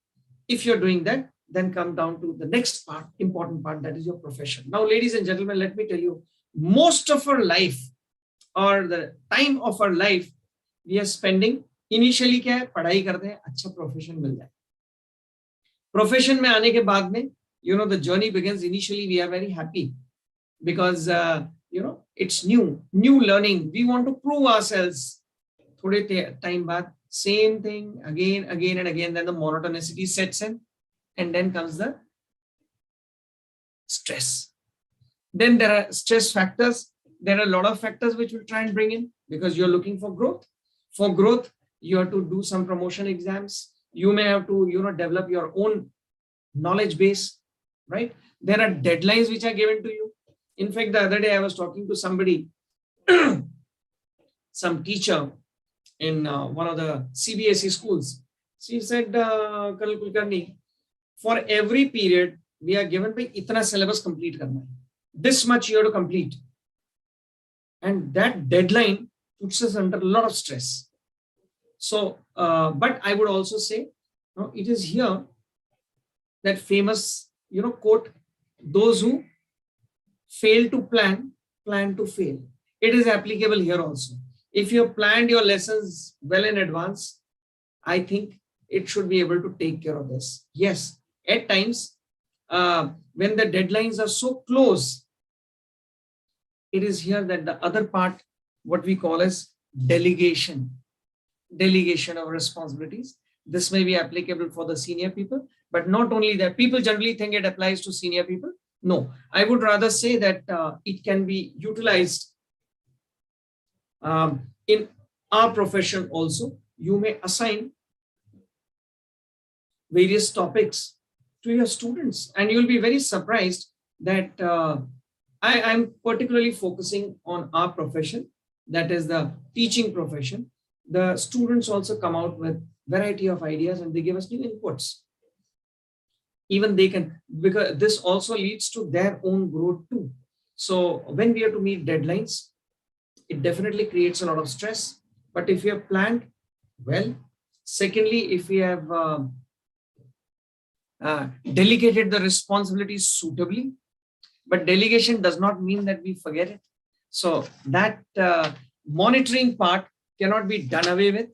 If you're doing that, then come down to the next part, important part, that is your profession. Now, ladies and gentlemen, let me tell you, most of our life or the time of our life, we are spending initially क्या है, पढ़ाई करते हैं, अच्छा profession मिल जाए. Profession में आने के बाद में the journey begins. Initially we are very happy because it's new learning. We want to prove ourselves. थोड़े टाइम बाद same thing again and again, then the monotonicity sets in and then comes the stress. Then there are stress factors. There are a lot of factors which will try and bring in, because you're looking for growth. For growth, you have to do some promotion exams. You may have to, develop your own knowledge base, right? There are deadlines which are given to you. In fact, the other day I was talking to somebody, some teacher in one of the CBSE schools. She said, Colonel Kulkarni, for every period, we are given by itna syllabus complete karna hai. This much you have to complete. And that deadline puts us under a lot of stress. So, but I would also say, it is here that famous, quote, those who fail to plan, plan to fail. It is applicable here also. If you have planned your lessons well in advance, I think it should be able to take care of this. Yes, at times, when the deadlines are so close, it is here that the other part, what we call as delegation of responsibilities. This may be applicable for the senior people, but not only that. People generally think it applies to senior people. No, I would rather say that it can be utilized in our profession also. You may assign various topics to your students, and you'll be very surprised that I'm particularly focusing on our profession, that is the teaching profession. The students also come out with variety of ideas and they give us new inputs. Even they can, because this also leads to their own growth too. So when we have to meet deadlines, it definitely creates a lot of stress. But if you have planned well, secondly, if we have delegated the responsibilities suitably, but delegation does not mean that we forget it. So that monitoring part cannot be done away with,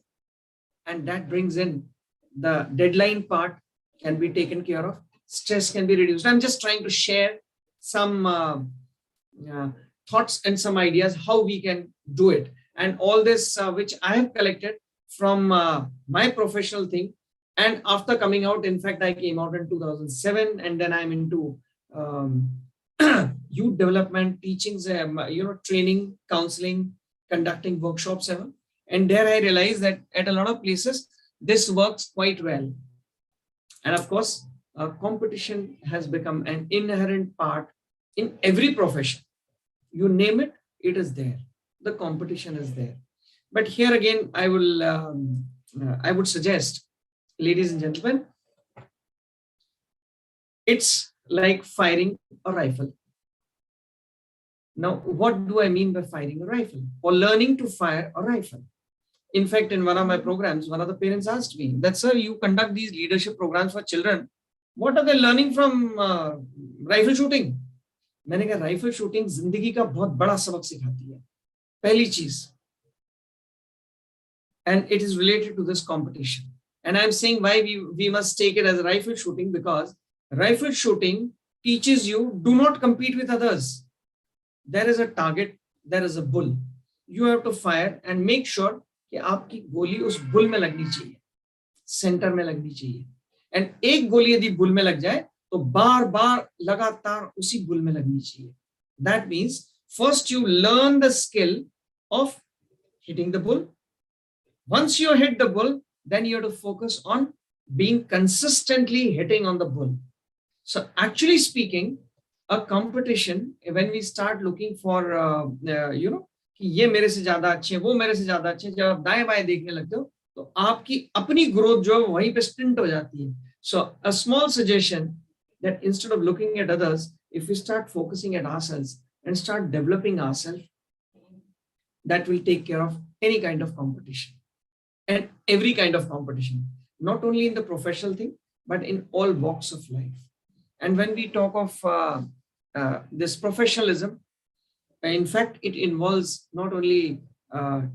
and that brings in the deadline part can be taken care of. Stress can be reduced. I'm just trying to share some thoughts and some ideas how we can do it. And all this which I have collected from my professional thing. And after coming out, in fact, I came out in 2007, and then I'm into youth development, teachings, training, counseling, conducting workshops, and there I realized that at a lot of places this works quite well. And of course, competition has become an inherent part in every profession. You name it, it is there. The competition is there. But here again, I would suggest, ladies and gentlemen, it's like firing a rifle. Now, what do I mean by firing a rifle or learning to fire a rifle? In fact, in one of my programs, one of the parents asked me that, sir, you conduct these leadership programs for children. What are they learning from rifle shooting? मैंने कहा rifle shooting जिंदगी का बहुत बड़ा सबक सिखाती है, पहली चीज. And it is related to this competition. And I'm saying why we must take it as rifle shooting, because rifle shooting teaches you do not compete with others. There is a target, there is a bull. You have to fire and make sure कि आपकी गोली उस bull में लगनी चाहिए, centre में लगनी चाहिए. एंड एक गोली यदि बुल में लग जाए तो बार बार लगातार उसी बुल में लगनी चाहिए. That means first you learn the skill of hitting the bull. Once you hit the bull, then you have to focus on being consistently hitting on the bull. So actually speaking, a competition, when we start looking for कि ये मेरे से ज्यादा अच्छे हैं, वो मेरे से ज्यादा अच्छे हैं, जब आप दाएं बाएं देखने लगते हो तो आपकी अपनी ग्रोथ जो है वहीं पे स्टिंट हो जाती है. So a small suggestion that instead of looking at others, if we start focusing at ourselves and start developing ourselves, that will take care of any kind of competition and every kind of competition, not only in the professional thing, but in all walks of life. And when we talk of this professionalism, in fact, it involves not only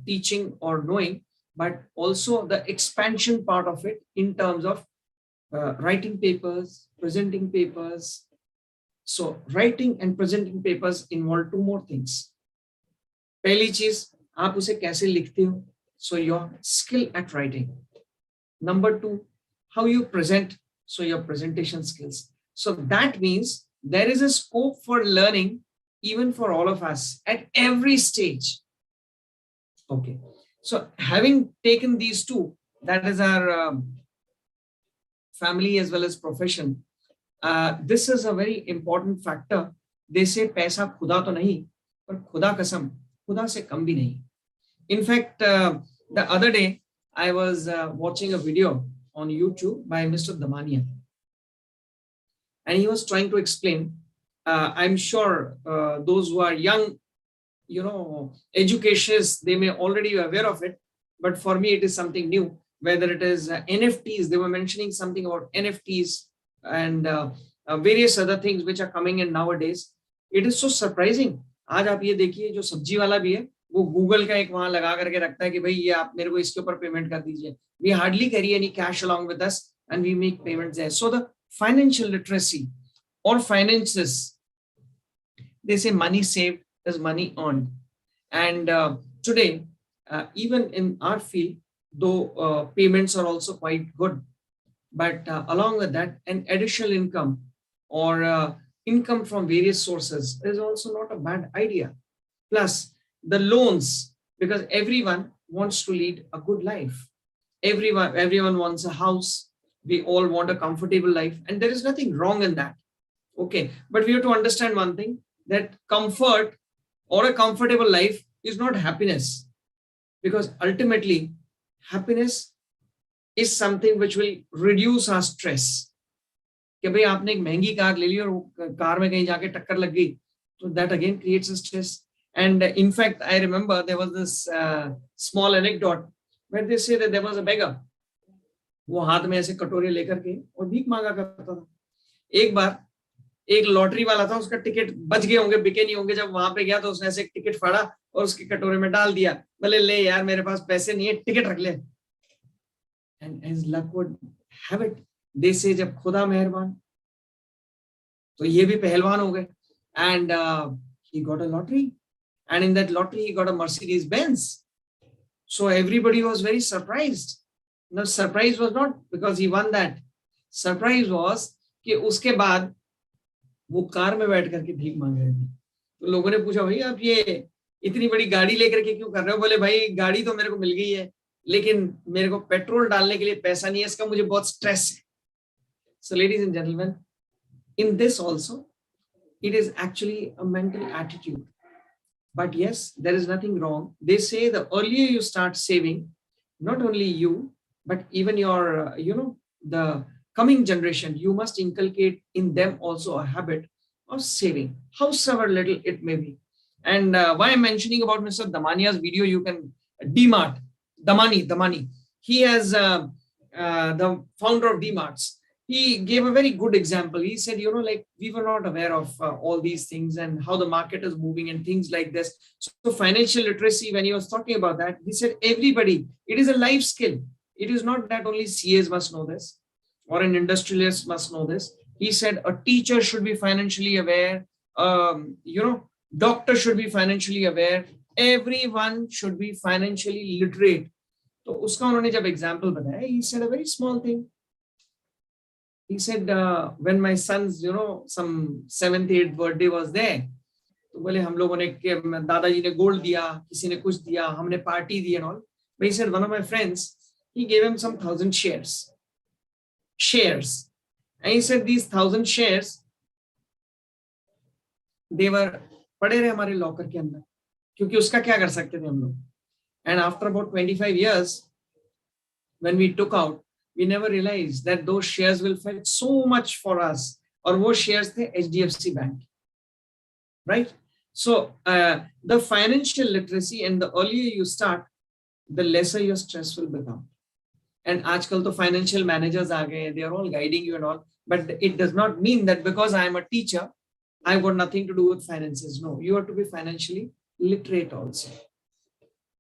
teaching or knowing, but also the expansion part of it in terms of writing papers, presenting papers. So writing and presenting papers involve two more things. पहली चीज, आप उसे कैसे लिखते हो? So your skill at writing. Number two, how you present. So your presentation skills. So that means there is a scope for learning even for all of us at every stage. Okay. So having taken these two, that is our family as well as profession. This is a very important factor. They say पैसा खुदा तो नहीं, पर खुदा कसम खुदा से कम भी नहीं. In fact, the other day I was watching a video on YouTube by Mr. Damania, and he was trying to explain. I'm sure those who are young, educationists, they may already be aware of it, but for me it is something new. Whether it is NFTs, they were mentioning something about NFTs and various other things which are coming in nowadays. It is so surprising. आज आप ये देखिए, जो सब्जी वाला भी है वो गूगल का एक वहां लगा करके रखता है कि भाई ये आप मेरे को इसके ऊपर पेमेंट कर दीजिए. We hardly carry any cash along with us and we make payments there. So the financial literacy or finances, they say money saved is money earned. And today, even in our field, though payments are also quite good, but along with that, an additional income or income from various sources is also not a bad idea. Plus the loans, because everyone wants to lead a good life. Everyone wants a house. We all want a comfortable life, and there is nothing wrong in that. Okay, but we have to understand one thing, that comfort or a comfortable life is not happiness, because ultimately happiness is something which will reduce our stress. कि भाई आपने एक महंगी car ले ली और car में कहीं जाके टक्कर लग गई, तो that again creates a stress. And in fact, I remember there was this small anecdote where they say that there was a beggar. वो हाथ में ऐसे कटोरे लेकर के और भीख मांगा करता था. एक बार एक लॉटरी वाला था, उसका टिकट बच गए होंगे, बिके नहीं होंगे. जब वहां पे गया तो उसने ऐसे टिकट फाड़ा और उसके कटोरे में डाल दिया. बोले ले यार, मेरे पास पैसे नहीं है, टिकट रख ले. And as luck would have it, they say जब खुदा मेहरबान, तो ये भी पहलवान हो गए. And he got a lottery, and in that lottery he got a Mercedes Benz. So everybody was very surprised. No, surprise was not because he won that. Surprise was कि उसके बाद वो कार में बैठ करके भीख मांग रहे थे. तो लोगों ने पूछा, भाई आप ये इतनी बड़ी गाड़ी लेकर के क्यों कर रहे हो? बोले भाई गाड़ी तो मेरे को मिल गई है, लेकिन मेरे को पेट्रोल डालने के लिए पैसा नहीं है, इसका मुझे बहुत स्ट्रेस है. So ladies and gentlemen, in this also, it is actually a mental attitude. But yes, there is nothing wrong. They say the earlier you start saving, not only you, but even your, the coming generation, you must inculcate in them also a habit of saving, howsoever little it may be. And why I'm mentioning about Mr. Damania's video, you can DMart, Damani. He has the founder of DMarts. He gave a very good example. He said, like we were not aware of all these things and how the market is moving and things like this. So financial literacy, when he was talking about that, he said, everybody, it is a life skill. It is not that only CAs must know this or an industrialist must know this. He said a teacher should be financially aware. Doctor should be financially aware. Everyone should be financially literate. तो उसका उन्होंने जब example बताया, he said a very small thing. He said, when my son's, some 7th, 8th birthday was there, तो बोले हम लोगों ने दादाजी ने गोल्ड दिया, किसी ने कुछ दिया, हमने party the and all. But he said one of my friends, he gave him some 1,000 shares. And he said these 1,000 shares, they were पड़े रहे हमारे लॉकर के अंदर, क्योंकि उसका क्या कर सकते थे हम लोग. And after about 25 years, when we took out, we never realized that those shares will fetch so much for us. और वो shares थे HDFC Bank, right? So the financial literacy, and the earlier you start, the lesser your stress will become. And आजकल तो financial managers आ गए, they are all guiding you and all. But it does not mean that because I am a teacher, I've got nothing to do with finances. No, you have to be financially literate also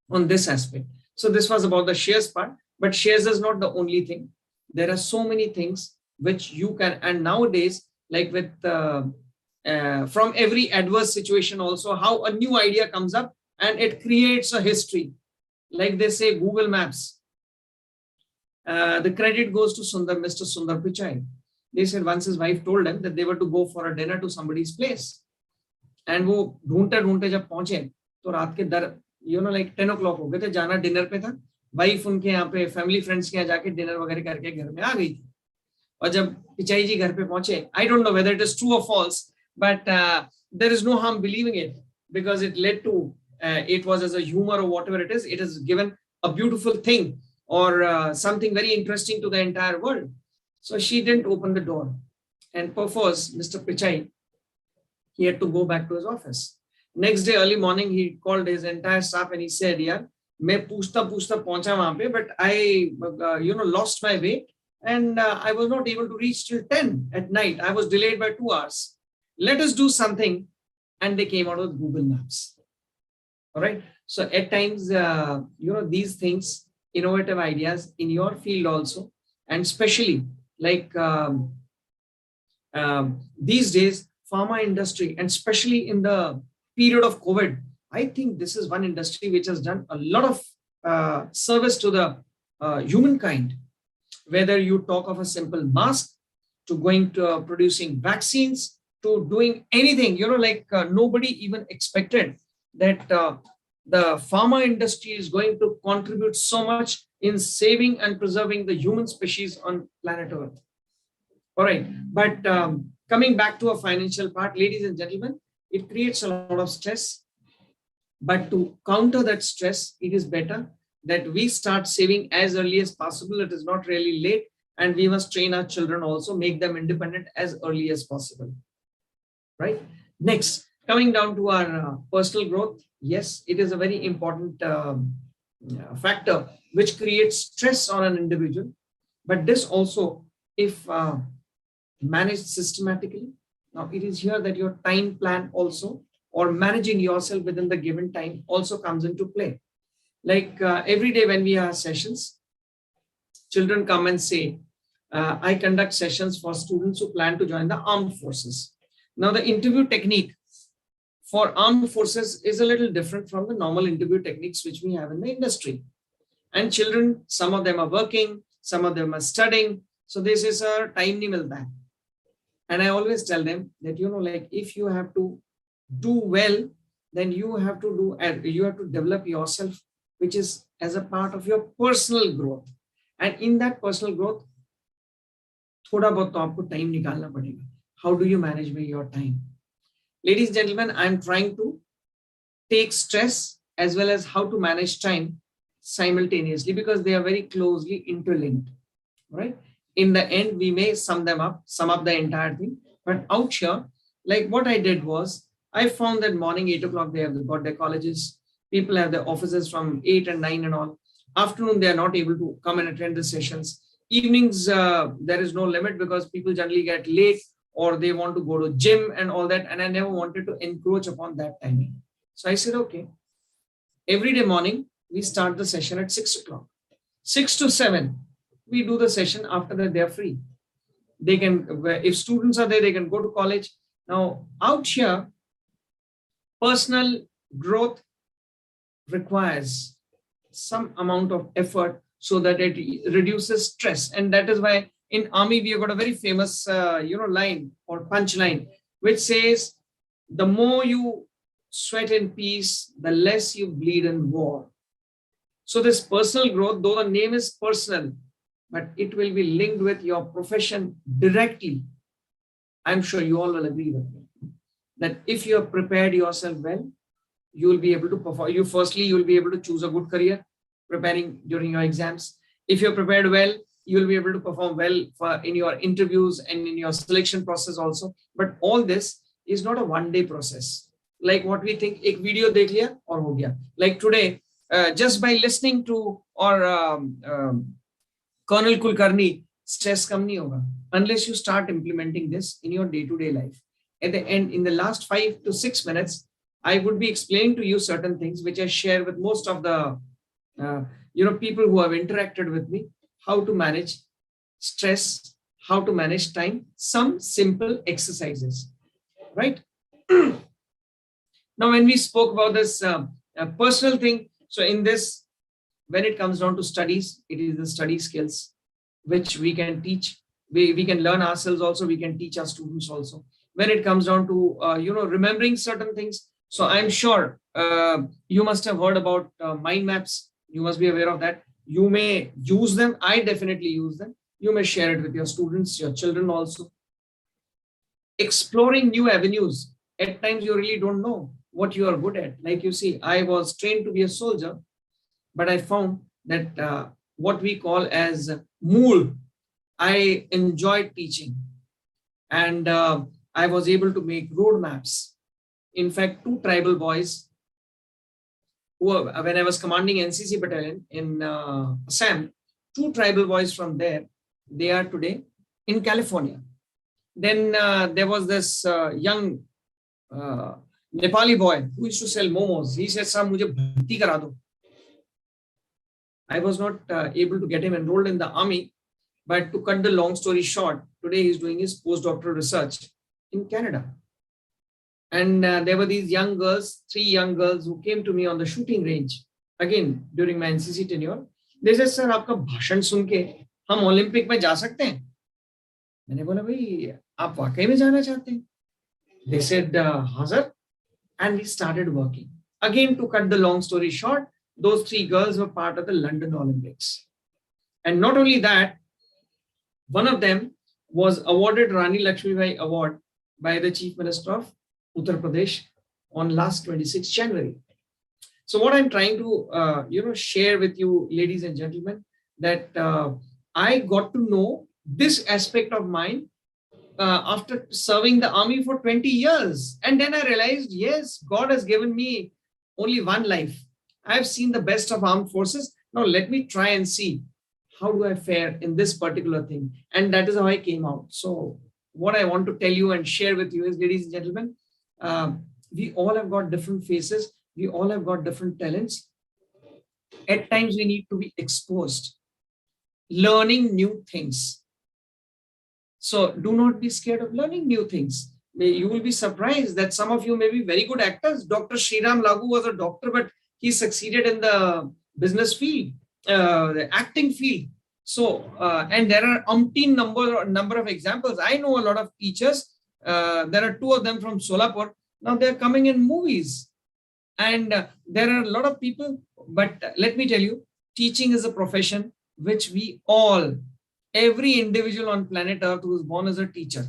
on this aspect. So this was about the shares part, but shares is not the only thing. There are so many things which you can, and nowadays, like with from every adverse situation also, how a new idea comes up and it creates a history. Like they say, Google Maps. The credit goes to Mr. Sundar Pichai. They said once his wife told him that they were to go for a dinner to somebody's place. And वो ढूंढते जब पहुंचे तो रात के like 10 o'clock हो गए थे, जाना डिनर पे था. वाइफ उनके यहाँ पे फैमिली फ्रेंड्स के यहाँ जाके डिनर वगैरह करके घर में आ गई थी. और जब पिचाई जी घर पे पहुंचे, I don't know whether it is true or false, but there is no harm believing it, because it led to, it was as a humor or whatever it is given a beautiful thing or something very interesting to the entire world. So she didn't open the door, and perforce Mr. Pichai, he had to go back to his office. Next day early morning, he called his entire staff and he said, "Yeah, मैं पूछता पहुंचा वहां पे, but I lost my way and I was not able to reach till 10 at night. I was delayed by 2 hours. Let us do something." And they came out with Google Maps. All right. So at times, these things, innovative ideas in your field also, and especially like these days, pharma industry, and especially in the period of COVID, I think this is one industry which has done a lot of service to the humankind. Whether you talk of a simple mask, to going to producing vaccines, to doing anything, nobody even expected that the pharma industry is going to contribute so much in saving and preserving the human species on planet Earth. All right, but coming back to a financial part, ladies and gentlemen, it creates a lot of stress. But to counter that stress, it is better that we start saving as early as possible. It is not really late, and we must train our children also, make them independent as early as possible. Right? Next, coming down to our personal growth. Yes, it is a very important factor which creates stress on an individual. But this also, if managed systematically, now it is here that your time plan also, or managing yourself within the given time, also comes into play. Like every day when we have sessions, children come and say, I conduct sessions for students who plan to join the armed forces. Now the interview technique for armed forces is a little different from the normal interview techniques which we have in the industry. And children, some of them are working, some of them are studying. So this is a time nahi milta hai. And I always tell them that, like if you have to do well, then you have to develop yourself, which is as a part of your personal growth. And in that personal growth, thoda bahut to aapko time nikalna padega. How do you manage your time? Ladies and gentlemen, I'm trying to take stress as well as how to manage time simultaneously, because they are very closely interlinked, right? In the end, we may sum up the entire thing. But out here, like what I did was, I found that morning 8 o'clock, they have got their colleges. People have their offices from 8 and 9 and all. Afternoon, they are not able to come and attend the sessions. Evenings, there is no limit because people generally get late or they want to go to gym and all that. And I never wanted to encroach upon that timing. So I said, okay, every day morning, we start the session at 6 o'clock. 6 to 7, we do the session. After that, they are free. They can, if students are there, they can go to college. Now, out here, personal growth requires some amount of effort so that it reduces stress. And that is why in army, we have got a very famous, line or punch line, which says, the more you sweat in peace, the less you bleed in war. So this personal growth, though the name is personal, but it will be linked with your profession directly. I'm sure you all will agree with me that if you have prepared yourself well, you will be able to perform. You will be able to choose a good career preparing during your exams. If you're prepared well, you will be able to perform well in your interviews and in your selection process also. But all this is not a one-day process. Like what we think, ek video dekh liya aur ho gaya. Like today, just by listening to or Colonel Kulkarni, stress kam nahi hoga unless you start implementing this in your day-to-day life. At the end, in the last 5 to 6 minutes, I would be explaining to you certain things which I share with most of the people who have interacted with me, how to manage stress, how to manage time, some simple exercises, right? Now, when we spoke about this personal thing, so in this, when it comes down to studies, it is the study skills which we can teach. We can learn ourselves also, we can teach our students also. When it comes down to, remembering certain things, so I'm sure you must have heard about mind maps. You must be aware of that. You may use them. I definitely use them. You may share it with your students, your children also. Exploring new avenues. At times you really don't know what you are good at. Like you see, I was trained to be a soldier, but I found that what we call as mool, I enjoyed teaching. And I was able to make road maps. In fact, 2 tribal boys, when I was commanding NCC battalion in Assam, 2 tribal boys from there, they are today in California. Then there was this young Nepali boy who used to sell momos. He said, "Sir, mujhe bharti kara do." I was not able to get him enrolled in the army, but to cut the long story short, today he's doing his postdoctoral research in Canada. And there were these young girls, 3 young girls who came to me on the shooting range, again, during my NCC tenure. They said, "Sir, आपका भाषण सुन के हम Olympic में जा सकते हैं?" मैंने बोला, भाई, आप वाकई में जाना चाहते हैं? They said, हाँ sir. And we started working. Again, to cut the long story short, those 3 girls were part of the London Olympics. And not only that, one of them was awarded Rani Lakshmibai Award by the Chief Minister of Uttar Pradesh on last 26 January. So what I'm trying to share with you, ladies and gentlemen, that I got to know this aspect of mine after serving the army for 20 years. And then I realized, yes, God has given me only one life. I've seen the best of armed forces. Now let me try and see how do I fare in this particular thing. And that is how I came out. So what I want to tell you and share with you is, ladies and gentlemen, we all have got different faces. We all have got different talents. At times we need to be exposed, learning new things. So do not be scared of learning new things. You will be surprised that some of you may be very good actors. Dr. Sriram Lagu was a doctor, but he succeeded in the business field, the acting field. So, and there are umpteen number of examples. I know a lot of teachers. There are 2 of them from Solapur. Now they're coming in movies. And there are a lot of people, but let me tell you, teaching is a profession which we all, every individual on planet Earth who is born as a teacher,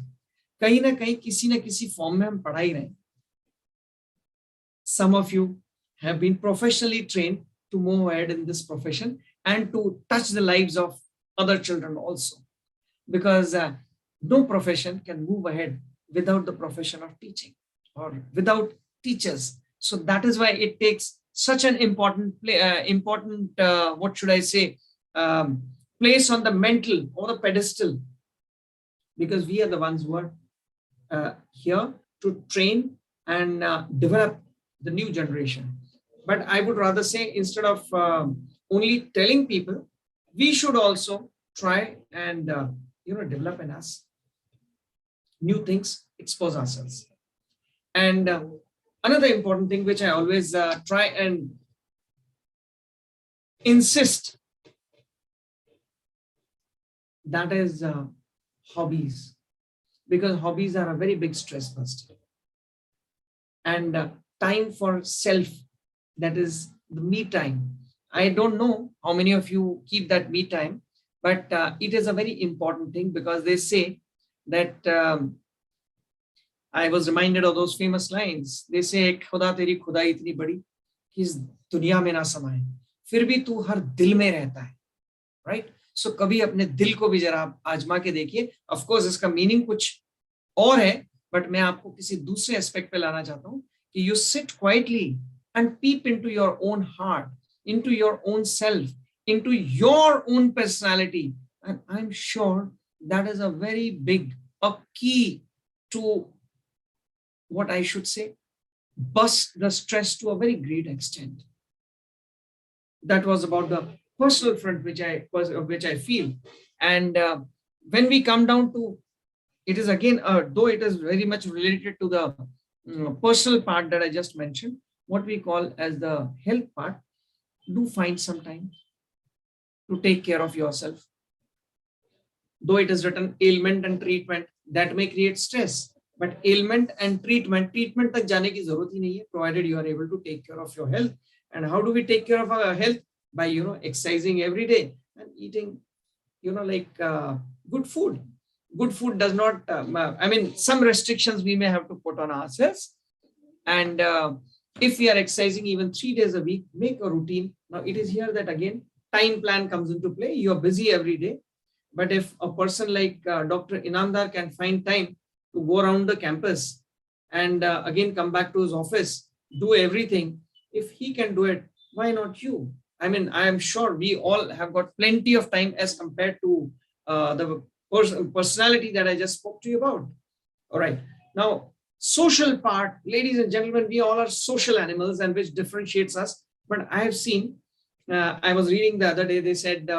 kahin na kisi form mein hum padha hi rahe. Some of you have been professionally trained to move ahead in this profession and to touch the lives of other children also. Because no profession can move ahead without the profession of teaching. or without teachers. So that is why it takes such an important, what should I say, place on the mental or the pedestal, because we are the ones who are here to train and develop the new generation. But I would rather say, instead of only telling people, we should also try and develop in us new things, expose ourselves. And another important thing which I always try and insist, that is hobbies, because hobbies are a very big stress buster. And time for self, that is the me time. I don't know how many of you keep that me time, but it is a very important thing, because they say that I was reminded of those famous lines. They say, खुदा तेरी खुदाई इतनी बड़ी कि इस दुनिया में ना समाए, फिर भी तू हर दिल में रहता है, right? So कभी अपने दिल को भी जरा आप आजमा के देखिए. Of course इसका मीनिंग कुछ और है, but मैं आपको किसी दूसरे एस्पेक्ट पे लाना चाहता हूँ कि you sit quietly and peep into your own heart, into your own self, into your own personality, and I'm sure that is a very big key to, what I should say, bust the stress to a very great extent. That was about the personal front, which I feel. And when we come down to, it is again, though it is very much related to the personal part that I just mentioned, what we call as the health part, do find some time to take care of yourself. Though it is written ailment and treatment, that may create stress, but ailment and treatment tak jaane ki zarurat hi nahi hai, provided you are able to take care of your health. And how do we take care of our health? By exercising every day and eating good food. Good food does not, some restrictions we may have to put on ourselves. And if we are exercising even 3 days a week, make a routine. Now it is here that again time plan comes into play. You are busy every day, but if a person like Dr. Inamdar can find time to go around the campus and again come back to his office, do everything, if he can do it, why not you? I am sure we all have got plenty of time as compared to the personality that I just spoke to you about. All right. Now, social part, ladies and gentlemen, we all are social animals, and which differentiates us. But I have seen, I was reading the other day, they said,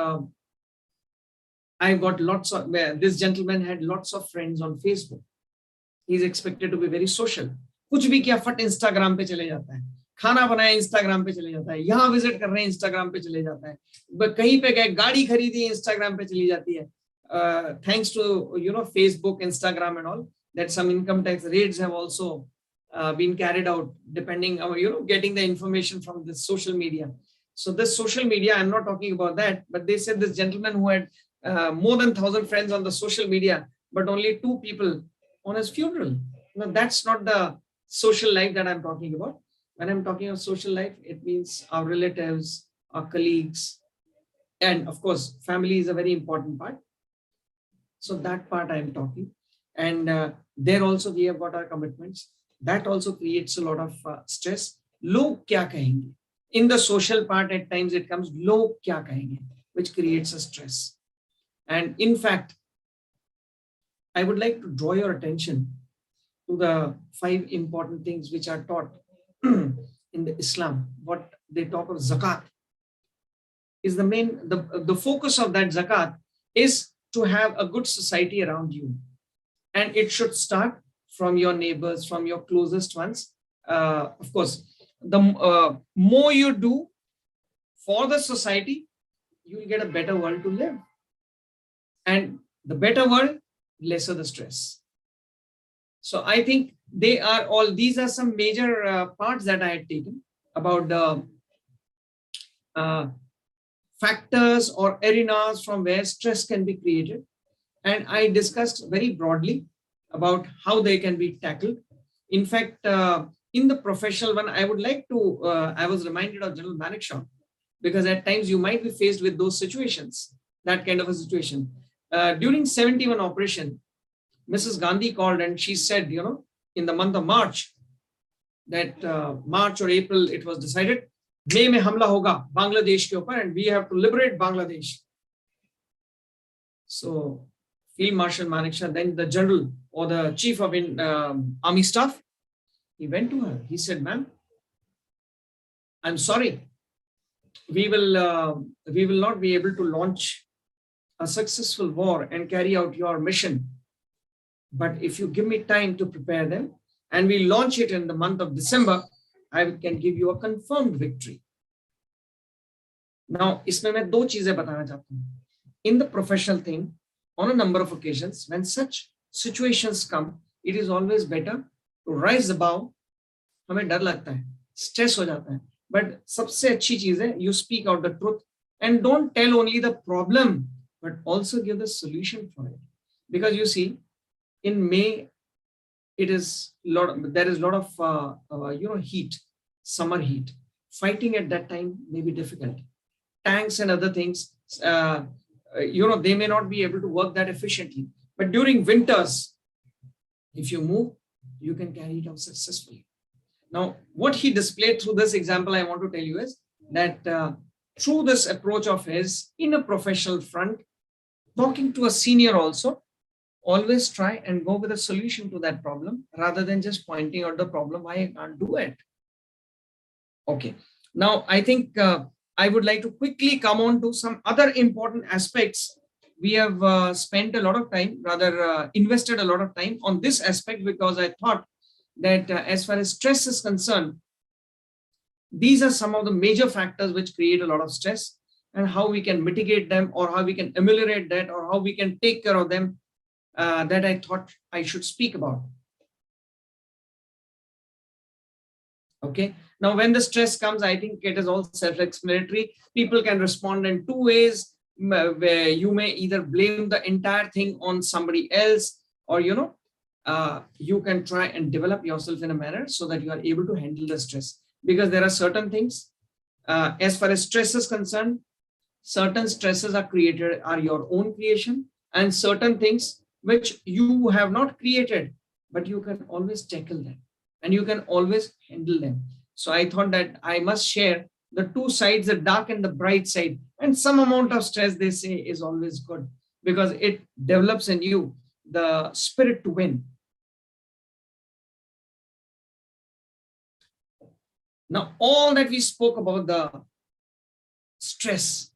I've got lots of, this gentleman had lots of friends on Facebook. He's expected to be very social. कुछ भी किया फट Instagram पे चले जाता है, खाना बनाया Instagram पे चले जाता है, यहाँ विजिट कर रहे हैं Instagram पे चले जाता है, कहीं पे गए गाड़ी खरीदी Instagram पे चली जाती है. Thanks to Facebook, Instagram and all, that some income tax raids have also been carried out, depending on getting the information from this social media. So this social media, I'm not talking about that, but they said this gentleman who had more than 1,000 friends on the social media, but only 2 people on his funeral. Now that's not the social life that I'm talking about. When I'm talking of social life, it means our relatives, our colleagues, and of course, family is a very important part. So that part I'm talking. And there also we have got our commitments. That also creates a lot of stress. Log kya kahenge? In the social part, at times it comes log kya kahenge, which creates a stress. And in fact, I would like to draw your attention to the 5 important things which are taught in the Islam. What they talk of zakat is the main, the focus of that zakat is to have a good society around you. And it should start from your neighbors, from your closest ones. Of course, the more you do for the society, you will get a better world to live. And the better world, lesser the stress. So I think these are some major parts that I had taken about the factors or arenas from where stress can be created. And I discussed very broadly about how they can be tackled. In fact, in the professional one, I would like to, I was reminded of General Manekshaw, because at times you might be faced with those situations, that kind of a situation. During 71 operation, Mrs. Gandhi called and she said, in the month of March, that March or April it was decided, May में हमला होगा बांग्लादेश के ऊपर and we have to liberate Bangladesh. So Field Marshal Manekshaw, then the general or the chief of army staff, he went to her. He said, "Ma'am, I'm sorry. We will not be able to launch a successful war and carry out your mission. But if you give me time to prepare them and we launch it in the month of December, I can give you a confirmed victory." Now, इसमें मैं दो चीजें बताना चाहता हूँ. In the professional thing, on a number of occasions, when such situations come, it is always better to rise above. हमें डर लगता है, stress हो जाता है. But सबसे अच्छी चीज है, you speak out the truth and don't tell only the problem, but also give the solution for it. Because you see, in May, there is a lot of heat, summer heat. Fighting at that time may be difficult. Tanks and other things, they may not be able to work that efficiently. But during winters, if you move, you can carry it out successfully. Now, what he displayed through this example, I want to tell you is that through this approach of his in a professional front, talking to a senior also, always try and go with a solution to that problem rather than just pointing out the problem, why I can't do it. Okay. Now, I think I would like to quickly come on to some other important aspects. We have spent a lot of time, invested a lot of time on this aspect because I thought that as far as stress is concerned, these are some of the major factors which create a lot of stress, and how we can mitigate them or how we can ameliorate that or how we can take care of them, that I thought I should speak about. Okay. Now, when the stress comes, I think it is all self-explanatory. People can respond in two ways, where you may either blame the entire thing on somebody else, or, you can try and develop yourself in a manner so that you are able to handle the stress. Because there are certain things, as far as stress is concerned, certain stresses are your own creation, and certain things which you have not created, but you can always tackle them and you can always handle them. So I thought that I must share the two sides, the dark and the bright side. And some amount of stress, they say, is always good because it develops in you the spirit to win. Now, all that we spoke about the stress,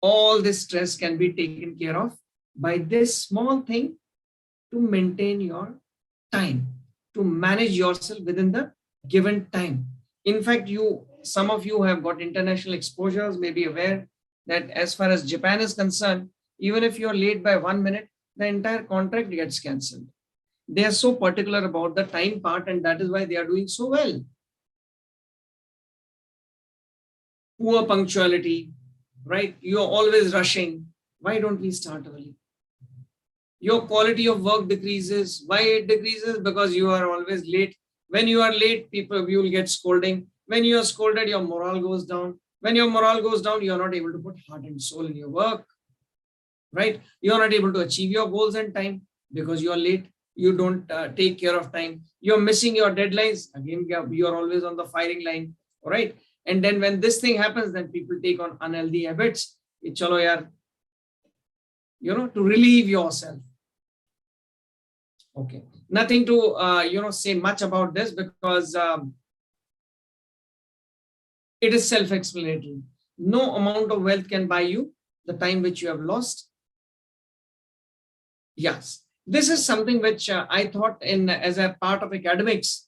all this stress can be taken care of by this small thing, to maintain your time, to manage yourself within the given time. In fact, some of you have got international exposures, may be aware that as far as Japan is concerned, even if you're late by 1 minute, the entire contract gets cancelled. They are so particular about the time part, and that is why they are doing so well. Poor punctuality, right? You're always rushing. Why don't we start early? Your quality of work decreases. Why it decreases? Because you are always late. When you are late, you will get scolding. When you are scolded, your morale goes down. When your morale goes down, you are not able to put heart and soul in your work, right? You are not able to achieve your goals in time because you are late. You don't take care of time. You're missing your deadlines. Again, you are always on the firing line, all right? And then when this thing happens, then people take on unhealthy habits. Chalo yaar, to relieve yourself. Okay. Nothing to, say much about this because it is self-explanatory. No amount of wealth can buy you the time which you have lost. Yes. This is something which I thought as a part of academics,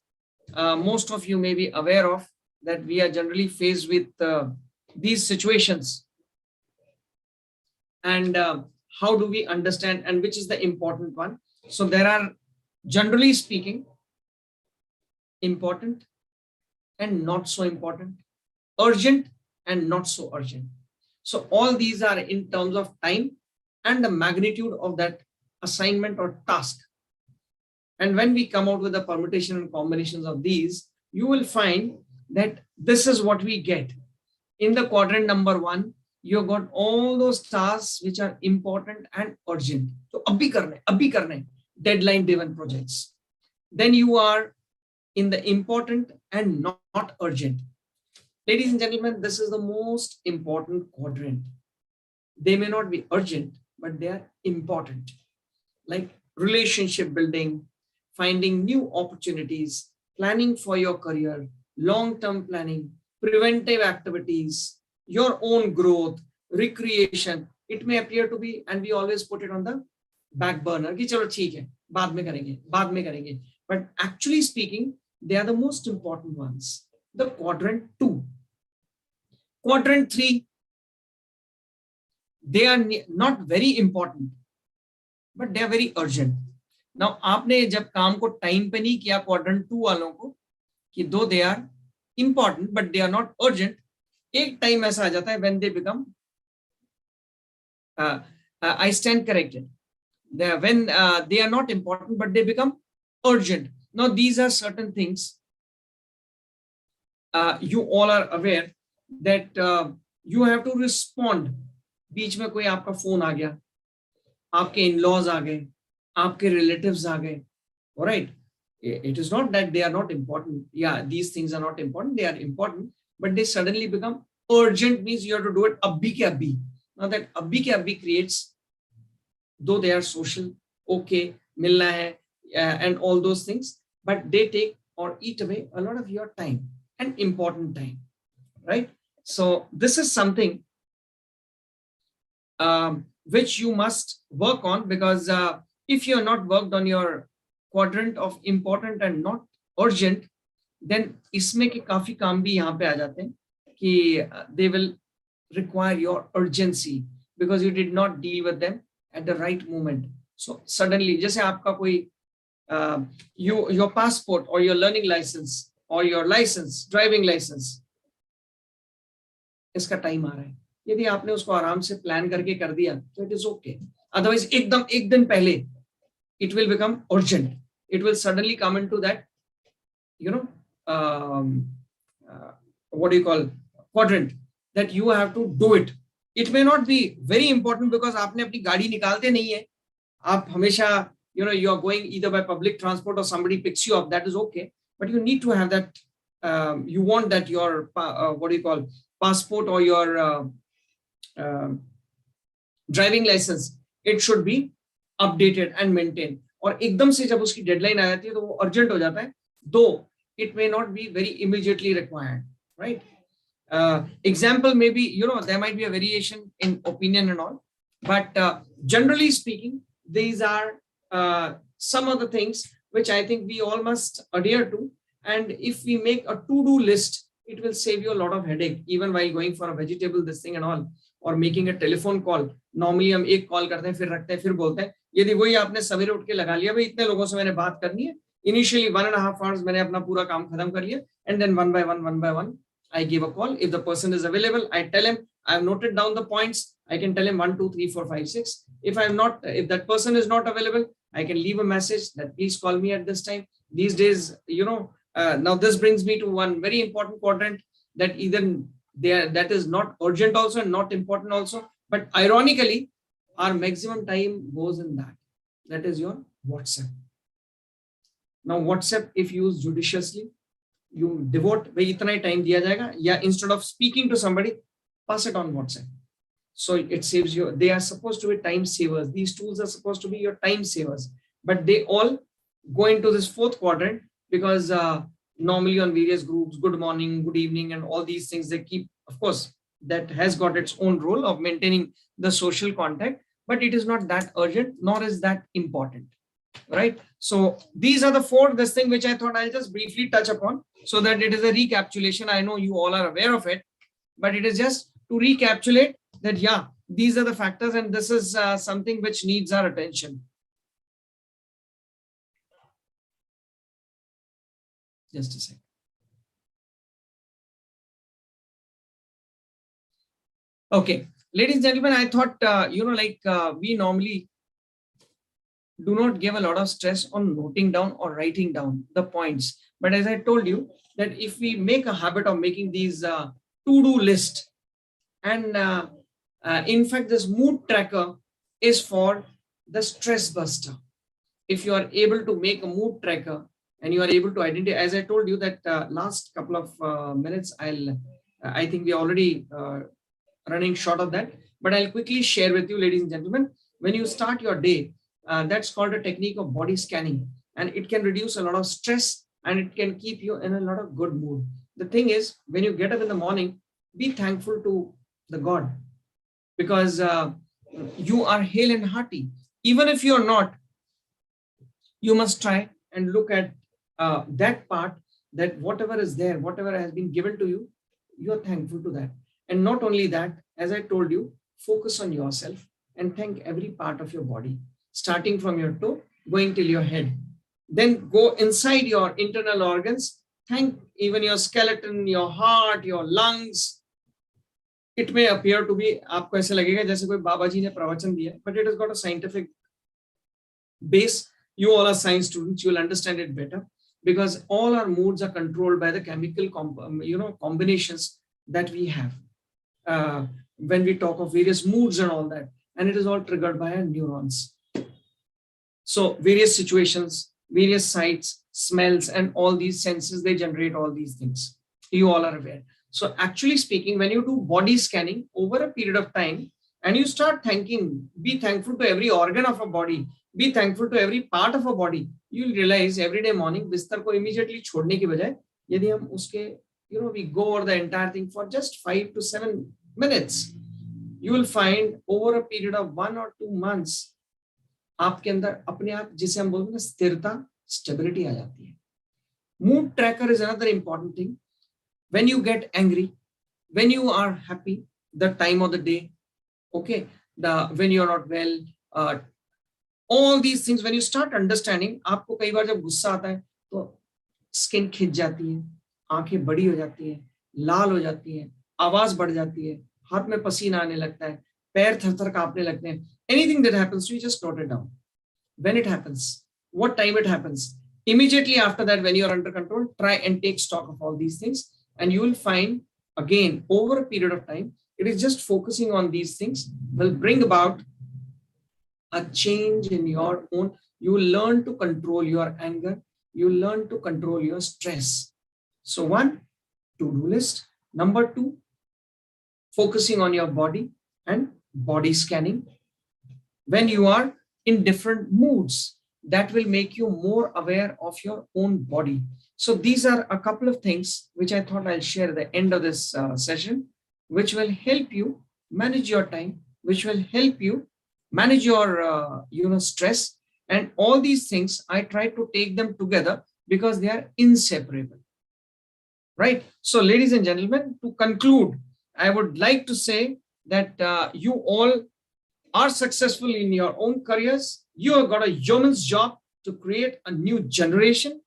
most of you may be aware of, that we are generally faced with these situations. And how do we understand, and which is the important one? So there are, generally speaking, important and not so important, urgent and not so urgent. So all these are in terms of time and the magnitude of that assignment or task. And when we come out with the permutation and combinations of these, you will find that this is what we get. In the quadrant number 1, you got all those tasks which are important and urgent. So abhi karne, deadline driven projects. Then you are in the important and not urgent. Ladies and gentlemen, this is the most important quadrant. They may not be urgent, but they are important. Like relationship building, finding new opportunities, planning for your career, long-term planning, preventive activities, your own growth, recreation. It may appear to be, and we always put it on the back burner. कि चलो ठीक है, बाद में करेंगे. But actually speaking, they are the most important ones. The quadrant 2. Quadrant 3, they are not very important, but they are very urgent. Now, आपने जब काम को टाइम पे नहीं किया quadrant 2 वालों को, कि though they are important, but they are not urgent, एक टाइम ऐसा आ जाता है when they become, I stand corrected. When they are not important, but they become urgent. Now, these are certain things you all are aware that you have to respond. बीच में कोई आपका phone आ गया, आपके in-laws आ गए, आपके relatives आ गए, all right? It is not that they are not important. Yeah, these things are not important. They are important, but they suddenly become urgent, means you have to do it abhi ke abhi. Now that abhi ke abhi creates, though they are social, okay, milna hai, and all those things, but they take or eat away a lot of your time and important time, right? So this is something which you must work on, because if you are not worked on your quadrant of important and not urgent, then इसमें के काफी काम भी यहाँ पे आ जाते हैं कि they will require your urgency because you did not deal with them at the right moment. So suddenly, जैसे आपका कोई your passport or your learning license or your license, driving license, इसका टाइम आ रहा है, यदि आपने उसको आराम से प्लान करके कर दिया तो it is okay. Otherwise, एकदम एक दिन पहले it will become urgent. It will suddenly come into that, you know, what do you call, quadrant, that you have to do it. It may not be very important because आपने अपनी गाड़ी निकालते नहीं है, आप हमेशा, you know, you are going either by public transport or somebody picks you up, that is okay, but you need to have that, you want that your, what do you call, passport or your driving license, it should be updated and maintained. और एकदम से जब उसकी deadline आ जाती है तो वो urgent हो जाता है, though it may not be very immediately required, right? Example may be, you know, there might be a variation in opinion and all, but generally speaking, these are some of the things which I think we all must adhere to. And if we make a to-do list, it will save you a lot of headache, even while going for a vegetable, this thing and all, or making a telephone call. Normally हम एक call करते हैं, फिर रखते हैं, फिर बोलते हैं. यदि वही आपने सवेरे उठ के लगा लिया, भाई इतने लोगों से मैंने बात करनी है, initially 1.5 hours मैंने अपना पूरा काम खत्म कर लिया, and then one by one, I give a call. If the person is available, I tell him, I've noted down the points. I can tell him 1, 2, 3, 4, 5, 6. If that person is not available, I can leave a message that please call me at this time. These days, you know, now this brings me to one very important quadrant, that either that is not urgent also and not important also, but ironically, our maximum time goes in that. That is your WhatsApp. Now, WhatsApp, if used judiciously, you devote भाई इतना ही time दिया जाएगा, या instead of speaking to somebody, pass it on WhatsApp. So it saves you. They are supposed to be time savers. These tools are supposed to be your time savers, but they all go into this fourth quadrant because normally on various groups, good morning, good evening, and all these things they keep. Of course, that has got its own role of maintaining the social contact, but it is not that urgent, nor is that important, right? So these are the four, this thing which I thought I'll just briefly touch upon so that it is a recapitulation. I know you all are aware of it, but it is just to recapitulate that, yeah, these are the factors and this is something which needs our attention. Just a second. Okay, ladies and gentlemen, I thought, you know, like we normally do not give a lot of stress on noting down or writing down the points. But as I told you, that if we make a habit of making these to-do list, and in fact, this mood tracker is for the stress buster. If you are able to make a mood tracker and you are able to identify, as I told you that last couple of minutes, I think we are already running short of that, but I'll quickly share with you, ladies and gentlemen, when you start your day, that's called a technique of body scanning, and it can reduce a lot of stress and it can keep you in a lot of good mood. The thing is, when you get up in the morning, be thankful to the God, because you are hale and hearty. Even if you're not, you must try and look at that part, that whatever is there, whatever has been given to you, you're thankful to that. And not only that, as I told you, focus on yourself and thank every part of your body, starting from your toe, going till your head. Then go inside your internal organs, thank even your skeleton, your heart, your lungs. It may appear to be, आपको ऐसे लगेगा जैसे कोई बाबा जी ने प्रवचन दिया, but it has got a scientific base. You all are science students, you will understand it better, because all our moods are controlled by the chemical combinations that we have. When we talk of various moods and all that, and it is all triggered by our neurons. So various situations, various sights, smells, and all these senses, they generate all these things. You all are aware. So actually speaking, when you do body scanning over a period of time, and you start thanking, be thankful to every organ of a body, be thankful to every part of a body, you will realize every day morning, बिस्तर को immediately छोड़ने की बजाय, यदि हम उसके, we go over the entire thing for just 5 to 7 minutes, you will find over a period of 1 or 2 months, आपके अंदर अपने आप, जिसे हम बोलते हैं स्थिरता, stability आ जाती है. Mood tracker is another important thing. When you get angry, when you are happy, the time of the day, okay, when you are not well, all these things, when you start understanding, आपको कई बार जब गुस्सा आता है तो skin खिंच जाती है, आंखें बड़ी हो जाती है, लाल हो जाती है, आवाज बढ़ जाती है, हाथ में पसीना आने लगता है, पैर थर-थर कांपने लगते हैं. Anything that happens to you, just note it down. When it happens, what time it happens, immediately after that, when you are under control, try and take stock of all these things, and you will find, again, over a period of time, it is just focusing on these things will bring about a change in your own. You will learn to control your anger. You will learn to control your stress. So 1, to-do list. Number 2, focusing on your body and body scanning. When you are in different moods, that will make you more aware of your own body. So these are a couple of things which I thought I'll share at the end of this session, which will help you manage your time, which will help you manage your stress, and all these things. I try to take them together because they are inseparable, right? So ladies and gentlemen, to conclude, I would like to say that you all are successful in your own careers. You have got a yeoman's job to create a new generation.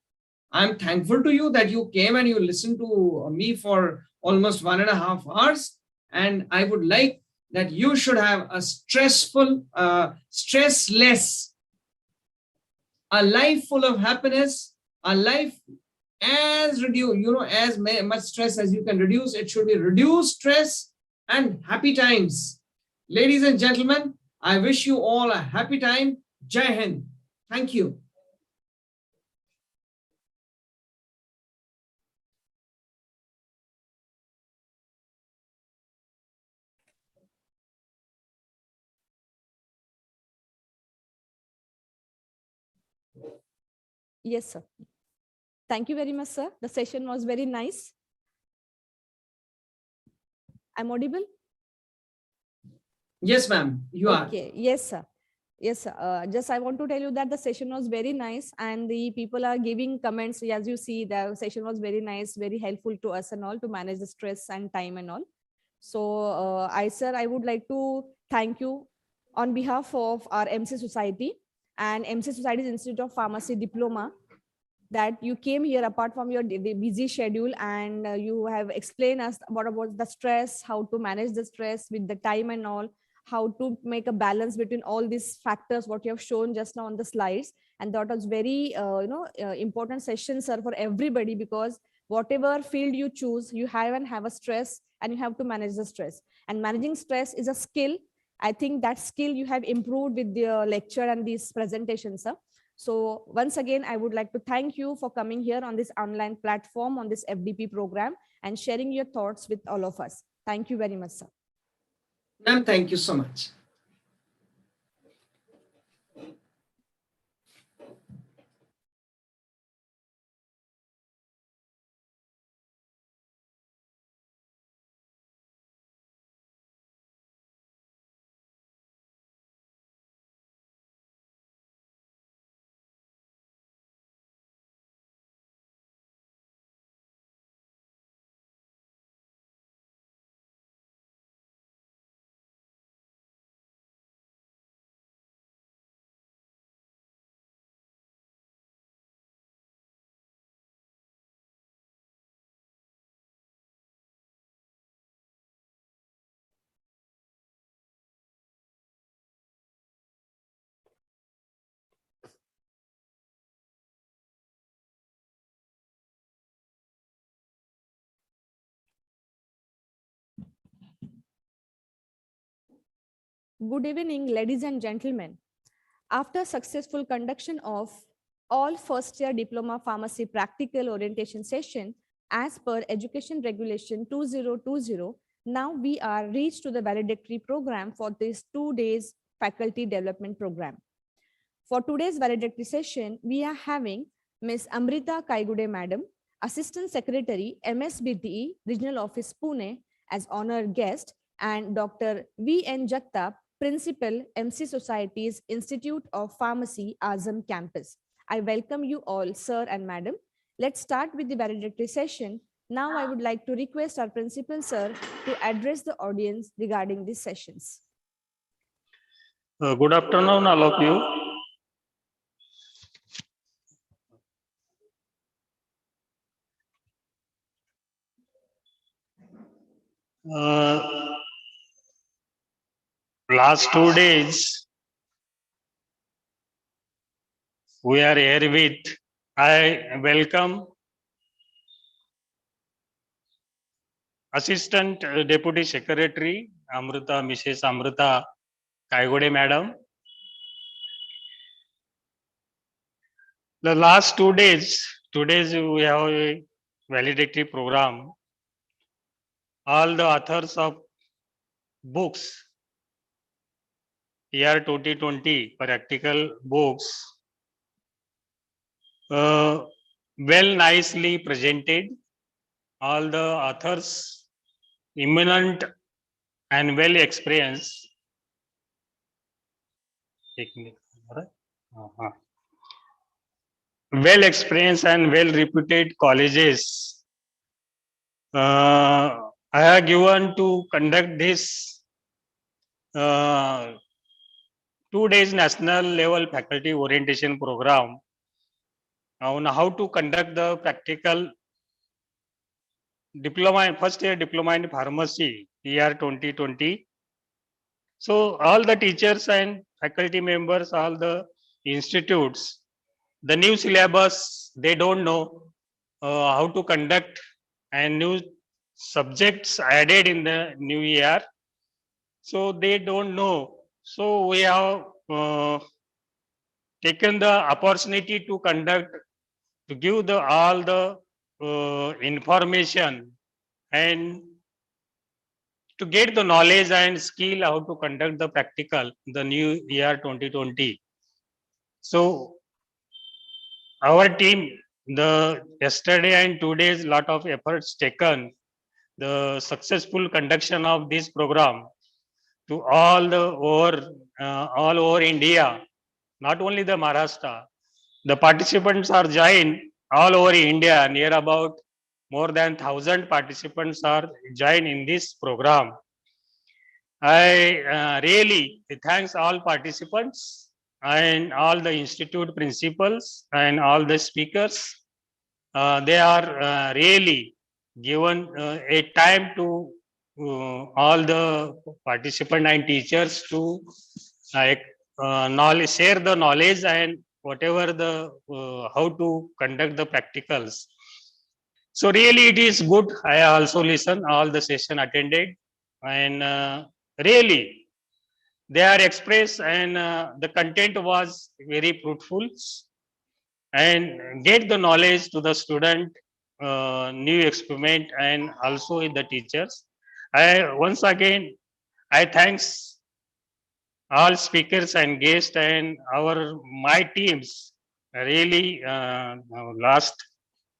I'm thankful to you that you came and you listened to me for almost 1.5 hours, and I would like that you should have a stressful, stressless, a life full of happiness, a life as as much stress as you can reduce. It should be reduced stress and happy times. Ladies and gentlemen, I wish you all a happy time. Jai Hind. Thank you. Yes, sir. Thank you very much, sir. The session was very nice. I'm audible? Yes, ma'am, you are. Okay. Yes, sir. Yes, sir. Just I want to tell you that the session was very nice, and the people are giving comments. As you see, the session was very nice, very helpful to us and all to manage the stress and time and all. So I would like to thank you on behalf of our MC Society and MC Society's Institute of Pharmacy Diploma, that you came here apart from your busy schedule, and you have explained us about the stress, how to manage the stress with the time and all, how to make a balance between all these factors, what you have shown just now on the slides. And that was very important session, sir, for everybody, because whatever field you choose, you have a stress and you have to manage the stress. And managing stress is a skill. I think that skill you have improved with the lecture and these presentations, sir. So once again, I would like to thank you for coming here on this online platform, on this FDP program, and sharing your thoughts with all of us. Thank you very much, sir. Ma'am, thank you so much. Good evening, ladies and gentlemen. After successful conduction of all first-year diploma pharmacy practical orientation session as per Education Regulation 2020, now we are reached to the valedictory program for this 2 days faculty development program. For today's valedictory session, we are having Ms. Amrita Kaigude Madam, Assistant Secretary, MSBTE, Regional Office Pune, as honored guest, and Dr. V.N. Jagtap, Principal, MC Society's Institute of Pharmacy, Azam campus. I welcome you all, sir and madam. Let's start with the valedictory session. Now I would like to request our principal, sir, to address the audience regarding these sessions. Good afternoon, all of you. Last 2 days, we are here with, I welcome Assistant Deputy Secretary, Mrs. Amrita Kaigode Madam. The last 2 days, we have a valedictory program. All the authors of books, year 2020 practical books, well nicely presented. All the authors eminent and well experienced. Well experienced and well reputed colleges. I have given to conduct this 2 days national level faculty orientation program on how to conduct the practical diploma, first year diploma in pharmacy, year 2020. So all the teachers and faculty members, all the institutes, the new syllabus, they don't know how to conduct, and new subjects added in the new year. So they don't know. So we have taken the opportunity to conduct, to give the all the information and to get the knowledge and skill how to conduct the practical the new year 2020. So our team, the yesterday and 2 days, lot of efforts taken, the successful conduction of this program to all over India, not only the Maharashtra. The participants are joined all over India, near about more than 1,000 participants are joined in this program. I really thanks all participants and all the institute principals and all the speakers. They are really given a time to all the participant and teachers to knowledge, share the knowledge and whatever the how to conduct the practicals. So really it is good. I also listen all the session attended, and really they are expressed, and the content was very fruitful. and get the knowledge to the student, new experiment, and also the teachers. I once again I thanks all speakers and guests and my teams. Really, last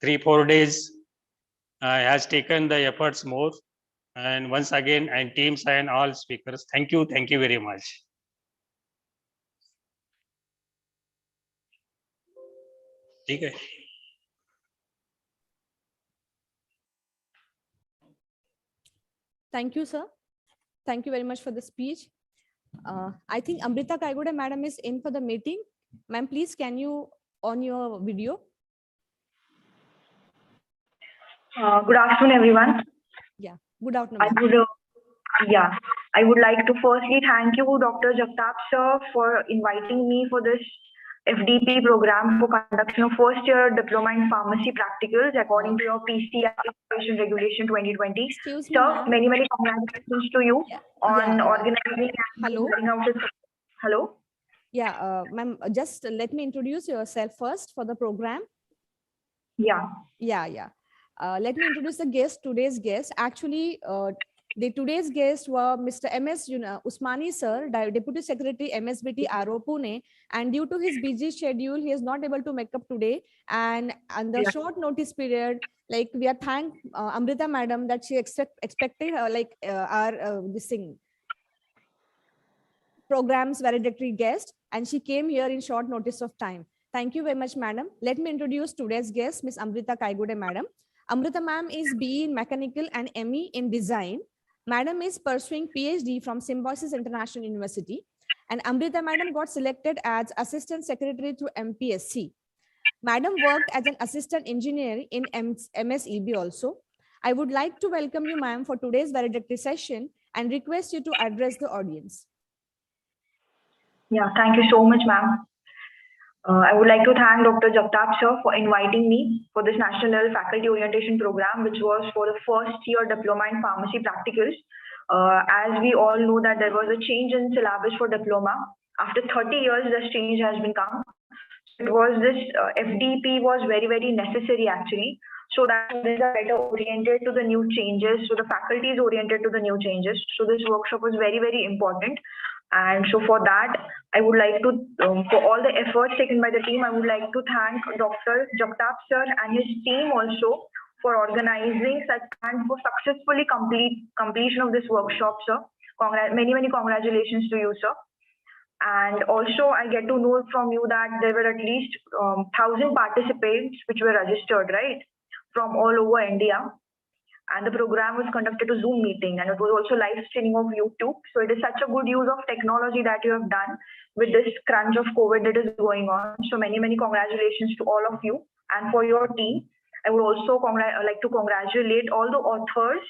3-4 days has taken the efforts more. And once again, and teams and all speakers, thank you very much. ठीक है. Thank you, sir. Thank you very much for the speech. I think Amrita Kaigode madam is in for the meeting. Ma'am, please can you on your video? Good afternoon, everyone. Yeah, good afternoon. I would like to firstly thank you, Dr. Jagtap sir, for inviting me for this FDP program for conduction of first year diploma in pharmacy practicals according to your PCI regulation 2020. Excuse me, Sir, ma'am. many congratulations to you on organizing and hello. carrying out this. Hello. Yeah, ma'am, just let me introduce yourself first for the program. Yeah. Let me introduce the guest, today's guest. Actually, the today's guests were Mr. M.S. Usmani sir, Deputy Secretary, MSBT RO Pune, and due to his busy schedule, he is not able to make up today. And the short notice period, like we are thank Amrita madam that she expected our this thing program's valedictory guest, and she came here in short notice of time. Thank you very much, madam. Let me introduce today's guest, Miss Amrita Kaigode madam. Amrita ma'am is BE in Mechanical and ME in Design. Madam is pursuing PhD from Symbiosis International University. And Amrita madam got selected as Assistant Secretary to MPSC. Madam worked as an Assistant Engineer in MSEB also. I would like to welcome you, ma'am, for today's valedictory session and request you to address the audience. Yeah, thank you so much, ma'am. I would like to thank Dr. Jagtap sir for inviting me for this national level faculty orientation program, which was for the first year diploma in pharmacy practicals. As we all know that there was a change in syllabus for diploma. After 30 years, this change has been come. It was this FDP was very necessary actually, so that they are better oriented to the new changes. So the faculty is oriented to the new changes. So this workshop was very important. And so for that, I would like to, for all the efforts taken by the team, I would like to thank Dr. Jagtap sir and his team also for organizing such and for successfully completion of this workshop, sir. Many congratulations to you, sir. And also I get to know from you that there were at least 1,000 participants which were registered, right, from all over India. And the program was conducted to Zoom meeting, and it was also live streaming of YouTube. So it is such a good use of technology that you have done with this crunch of COVID that is going on. So many congratulations to all of you and for your team. I would also like to congratulate all the authors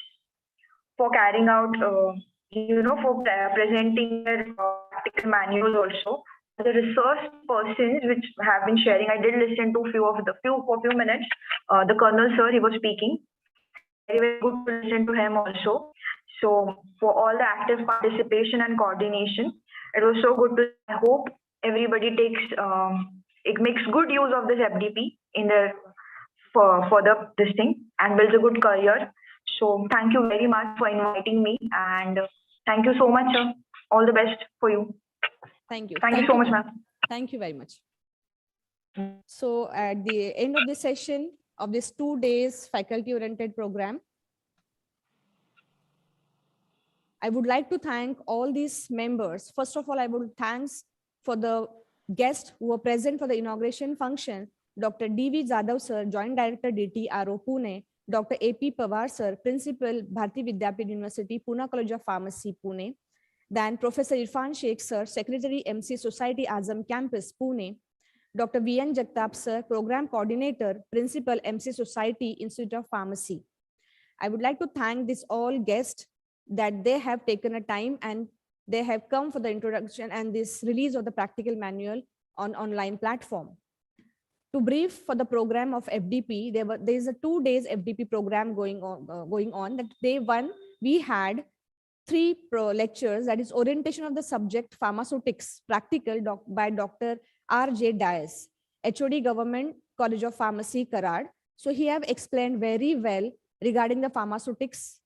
for carrying out, for presenting their practical manuals also. The resource persons which have been sharing, I did listen to for a few minutes. The Colonel sir, he was speaking. Very good to listen to him also. So for all the active participation and coordination, it was so good to, I hope everybody takes makes good use of this FDP in their for this thing and builds a good career. So thank you very much for inviting me, and thank you so much, sir. All the best for you. Thank you. Thank you so much, ma'am. Thank you very much. So at the end of the session of this 2 days faculty oriented program, I would like to thank all these members. First of all, I would thanks for the guests who were present for the inauguration function, Dr. D.V. Jadhav sir, Joint Director DT RO Pune, Dr. A.P. Pawar sir, Principal Bharati Vidyapit University, Pune College of Pharmacy, Pune. Then Professor Irfan Sheikh sir, Secretary MCE Society Azam Campus, Pune. Dr. V.N. Jagtap sir, Program Coordinator, Principal MCE Society, Institute of Pharmacy. I would like to thank these all guests that they have taken a time and they have come for the introduction and this release of the practical manual on online platform. To brief for the program of FDP, there is a 2 days FDP program going on. That day one, we had 3 lectures, that is orientation of the subject pharmaceutics, practical by Dr. R.J. Dias. HOD Government College of Pharmacy, Karad. So he have explained very well regarding the pharmaceutics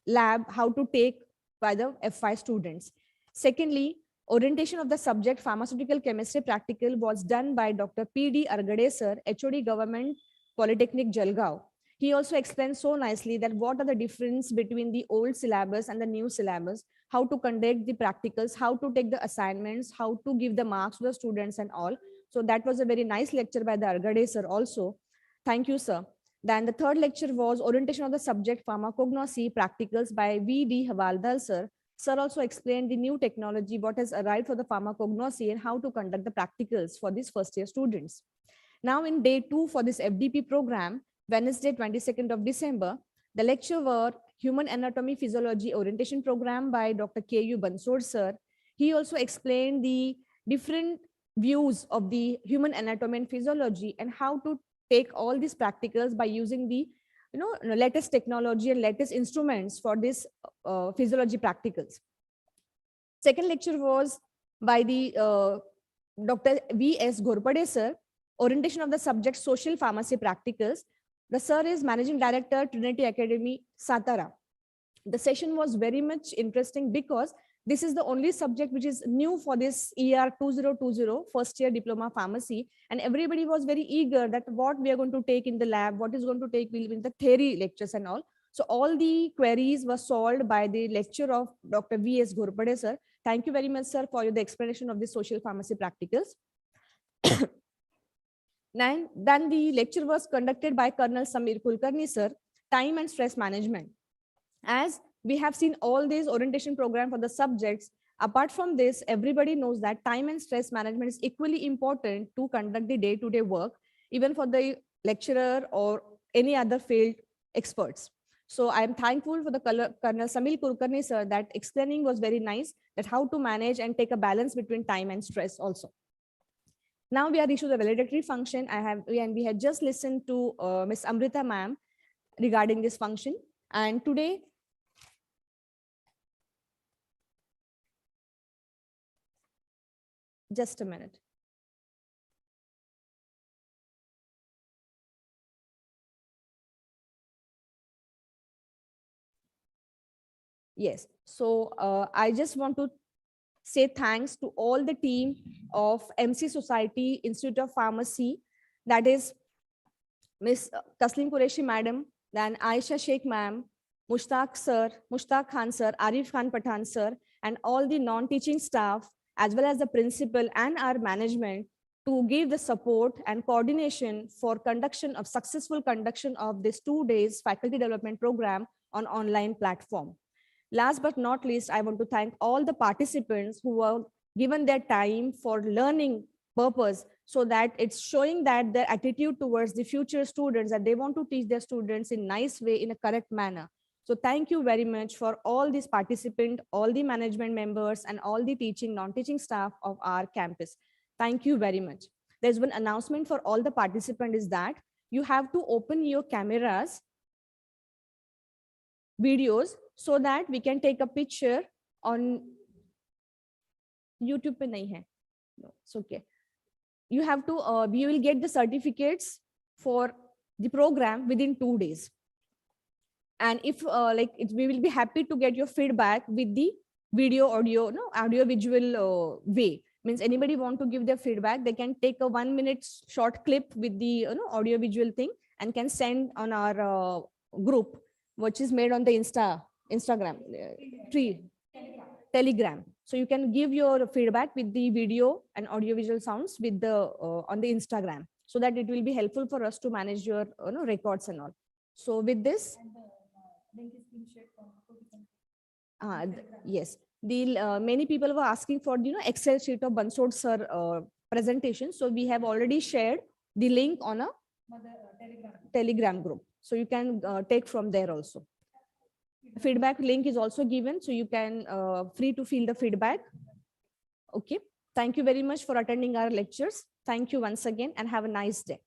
lab, how to take by the F5 students. Secondly, orientation of the subject pharmaceutical chemistry practical was done by Dr. P.D. Argade sir, HOD Government Polytechnic, Jalgaon. He also explained so nicely that what are the difference between the old syllabus and the new syllabus, how to conduct the practicals, how to take the assignments, how to give the marks to the students and all. So that was a very nice lecture by the Argade sir also. Thank you, sir. Then the third lecture was orientation of the subject pharmacognosy practicals by V.D. Havaldar sir. Sir also explained the new technology, what has arrived for the pharmacognosy and how to conduct the practicals for these first year students. Now in day 2 for this FDP program, Wednesday 22nd of December, the lecture were Human Anatomy Physiology Orientation Program by Dr. K.U. Bansod sir. He also explained the different views of the human anatomy and physiology and how to take all these practicals by using the latest technology and latest instruments for this physiology practicals. Second lecture was by the Dr. V.S. Ghorpade sir, orientation of the subject social pharmacy practicals. The sir is Managing Director, Trinity Academy, Satara. The session was very much interesting because this is the only subject which is new for this year 2020 first year diploma pharmacy, and everybody was very eager that what we are going to take in the lab, what is going to take in the theory lectures and all. So all the queries were solved by the lecture of Dr. V.S. Ghorpade sir. Thank you very much, sir, for the explanation of the social pharmacy practicals. Then the lecture was conducted by Colonel Samir Kulkarni sir, time and stress management. As we have seen all these orientation program for the subjects, apart from this, everybody knows that time and stress management is equally important to conduct the day-to-day work, even for the lecturer or any other field experts. So I am thankful for the Colonel Samir Kulkarni sir that explaining was very nice, that how to manage and take a balance between time and stress also. Now we are issued the valedictory function. We had just listened to Miss Amrita ma'am regarding this function. And today, just a minute. Yes, so I just want to say thanks to all the team of MC Society Institute of Pharmacy, that is Miss Taslim Qureshi madam, then Aisha Sheikh ma'am, Mushtaq sir, Mushtaq Khan sir, Arif Khan Pathan sir, and all the non-teaching staff, as well as the principal and our management, to give the support and coordination for successful conduction of this 2 days faculty development program on online platform. Last but not least, I want to thank all the participants who were given their time for learning purpose, so that it's showing that their attitude towards the future students, that they want to teach their students in a nice way, in a correct manner. So thank you very much for all these participants, all the management members, and all the teaching, non-teaching staff of our campus. Thank you very much. There's one announcement for all the participants is that you have to open your cameras, videos, so that we can take a picture on YouTube. Pe nahi hai. No, it's okay. You have to, we will get the certificates for the program within 2 days. And if we will be happy to get your feedback with the video, audio, audio visual way. Means anybody want to give their feedback, they can take a 1 minute short clip with the audio visual thing and can send on our group, which is made on the Instagram, Telegram. So you can give your feedback with the video and audio visual sounds with the on the Instagram, so that it will be helpful for us to manage your records and all. So with this, yes, the many people were asking for the Excel sheet of Bansod sir presentation. So we have already shared the link on a Telegram group. So you can take from there also. Feedback link is also given, so you can free to fill the feedback. Okay. Thank you very much for attending our lectures. Thank you once again and have a nice day.